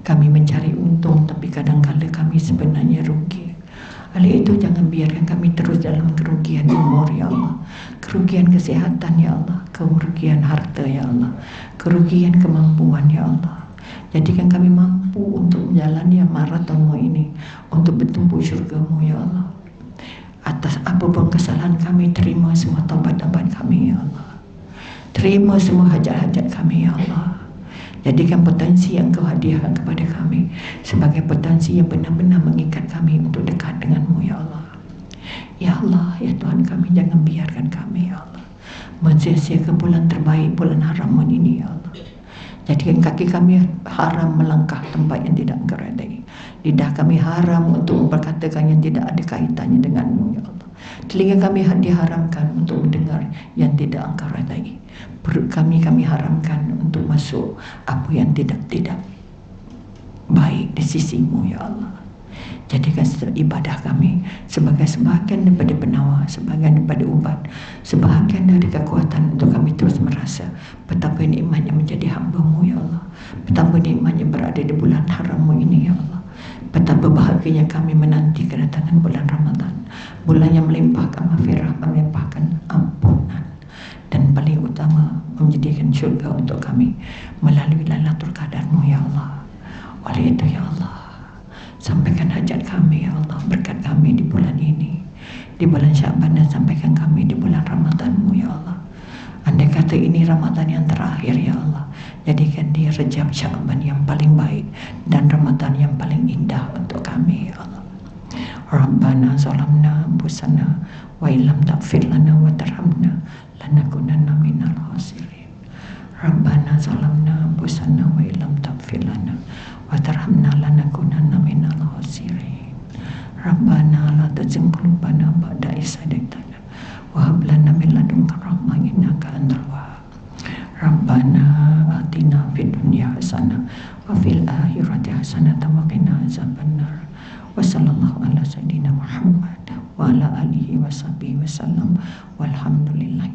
Speaker 1: Kami mencari untung, tapi kadang-kadang kami sebenarnya rugi. Oleh itu jangan biarkan kami terus dalam kerugian umur ya Allah, kerugian kesehatan ya Allah, kerugian harta ya Allah, kerugian kemampuan ya Allah. Jadikan kami mampu untuk menjalani maratonmu ini, untuk bertumpu syurga-Mu ya Allah. Atas apapun kesalahan kami, terima semua taubat-taubat kami ya Allah. Terima semua hajat-hajat kami ya Allah. Jadikan potensi yang Kau hadiahkan kepada kami sebagai potensi yang benar-benar mengikat kami untuk dekat dengan-Mu ya Allah. Ya Allah, ya Tuhan kami, jangan biarkan kami ya Allah mensia-siakan bulan terbaik, bulan haram ini ya Allah. Jadikan kaki kami haram melangkah tempat yang tidak Engkau redai. Lidah kami haram untuk memperkatakan yang tidak ada kaitannya dengan-Mu ya Allah. Telinga kami diharamkan untuk mendengar yang tidak Engkau redai. Perut kami haramkan untuk masuk apa yang tidak baik di sisi-Mu ya Allah. Jadikan ibadah kami sebagai sebahagian daripada penawar, sebahagian daripada ubat, sebahagian dari kekuatan untuk kami terus merasa betapa nikmatnya menjadi hamba-Mu ya Allah, betapa nikmatnya berada di bulan haram-Mu ini ya Allah, betapa bahagianya kami menanti kedatangan bulan Ramadan, bulan yang melimpahkan maghfirah, melimpahkan ampunan, dan paling utama menjadikan syurga untuk kami melalui Lailatul Qadar-Mu ya Allah. Oleh itu ya Allah, sampaikan hajat kami ya Allah, berkat kami di bulan ini, di bulan Syaban, dan sampaikan kami di bulan Ramadan-Mu ya Allah. Andai kata ini Ramadan yang terakhir ya Allah, jadikan dia Rejab Syaban yang paling baik dan Ramadan yang paling indah untuk kami ya Allah. Rabbana zalamna anfusana wa illam taghfir lana wa tarhamna lanakunanna minal khasirin. Rabbana zalamna anfusana wa illam taghfir lana wa tarhamna lanakunanna minal khasirin. Rabbana la tuzigh qulubana ba'da idh hadaytana wa hab lana min ladunka rahmah innaka antal wahhab. Rabbana atina fid dunya hasanah wa fil akhirati hasanah wa qina azabannar. Wa sallallahu ala sayyidina Muhammad wa ala alihi wa sahbihi wa sallam walhamdulillah.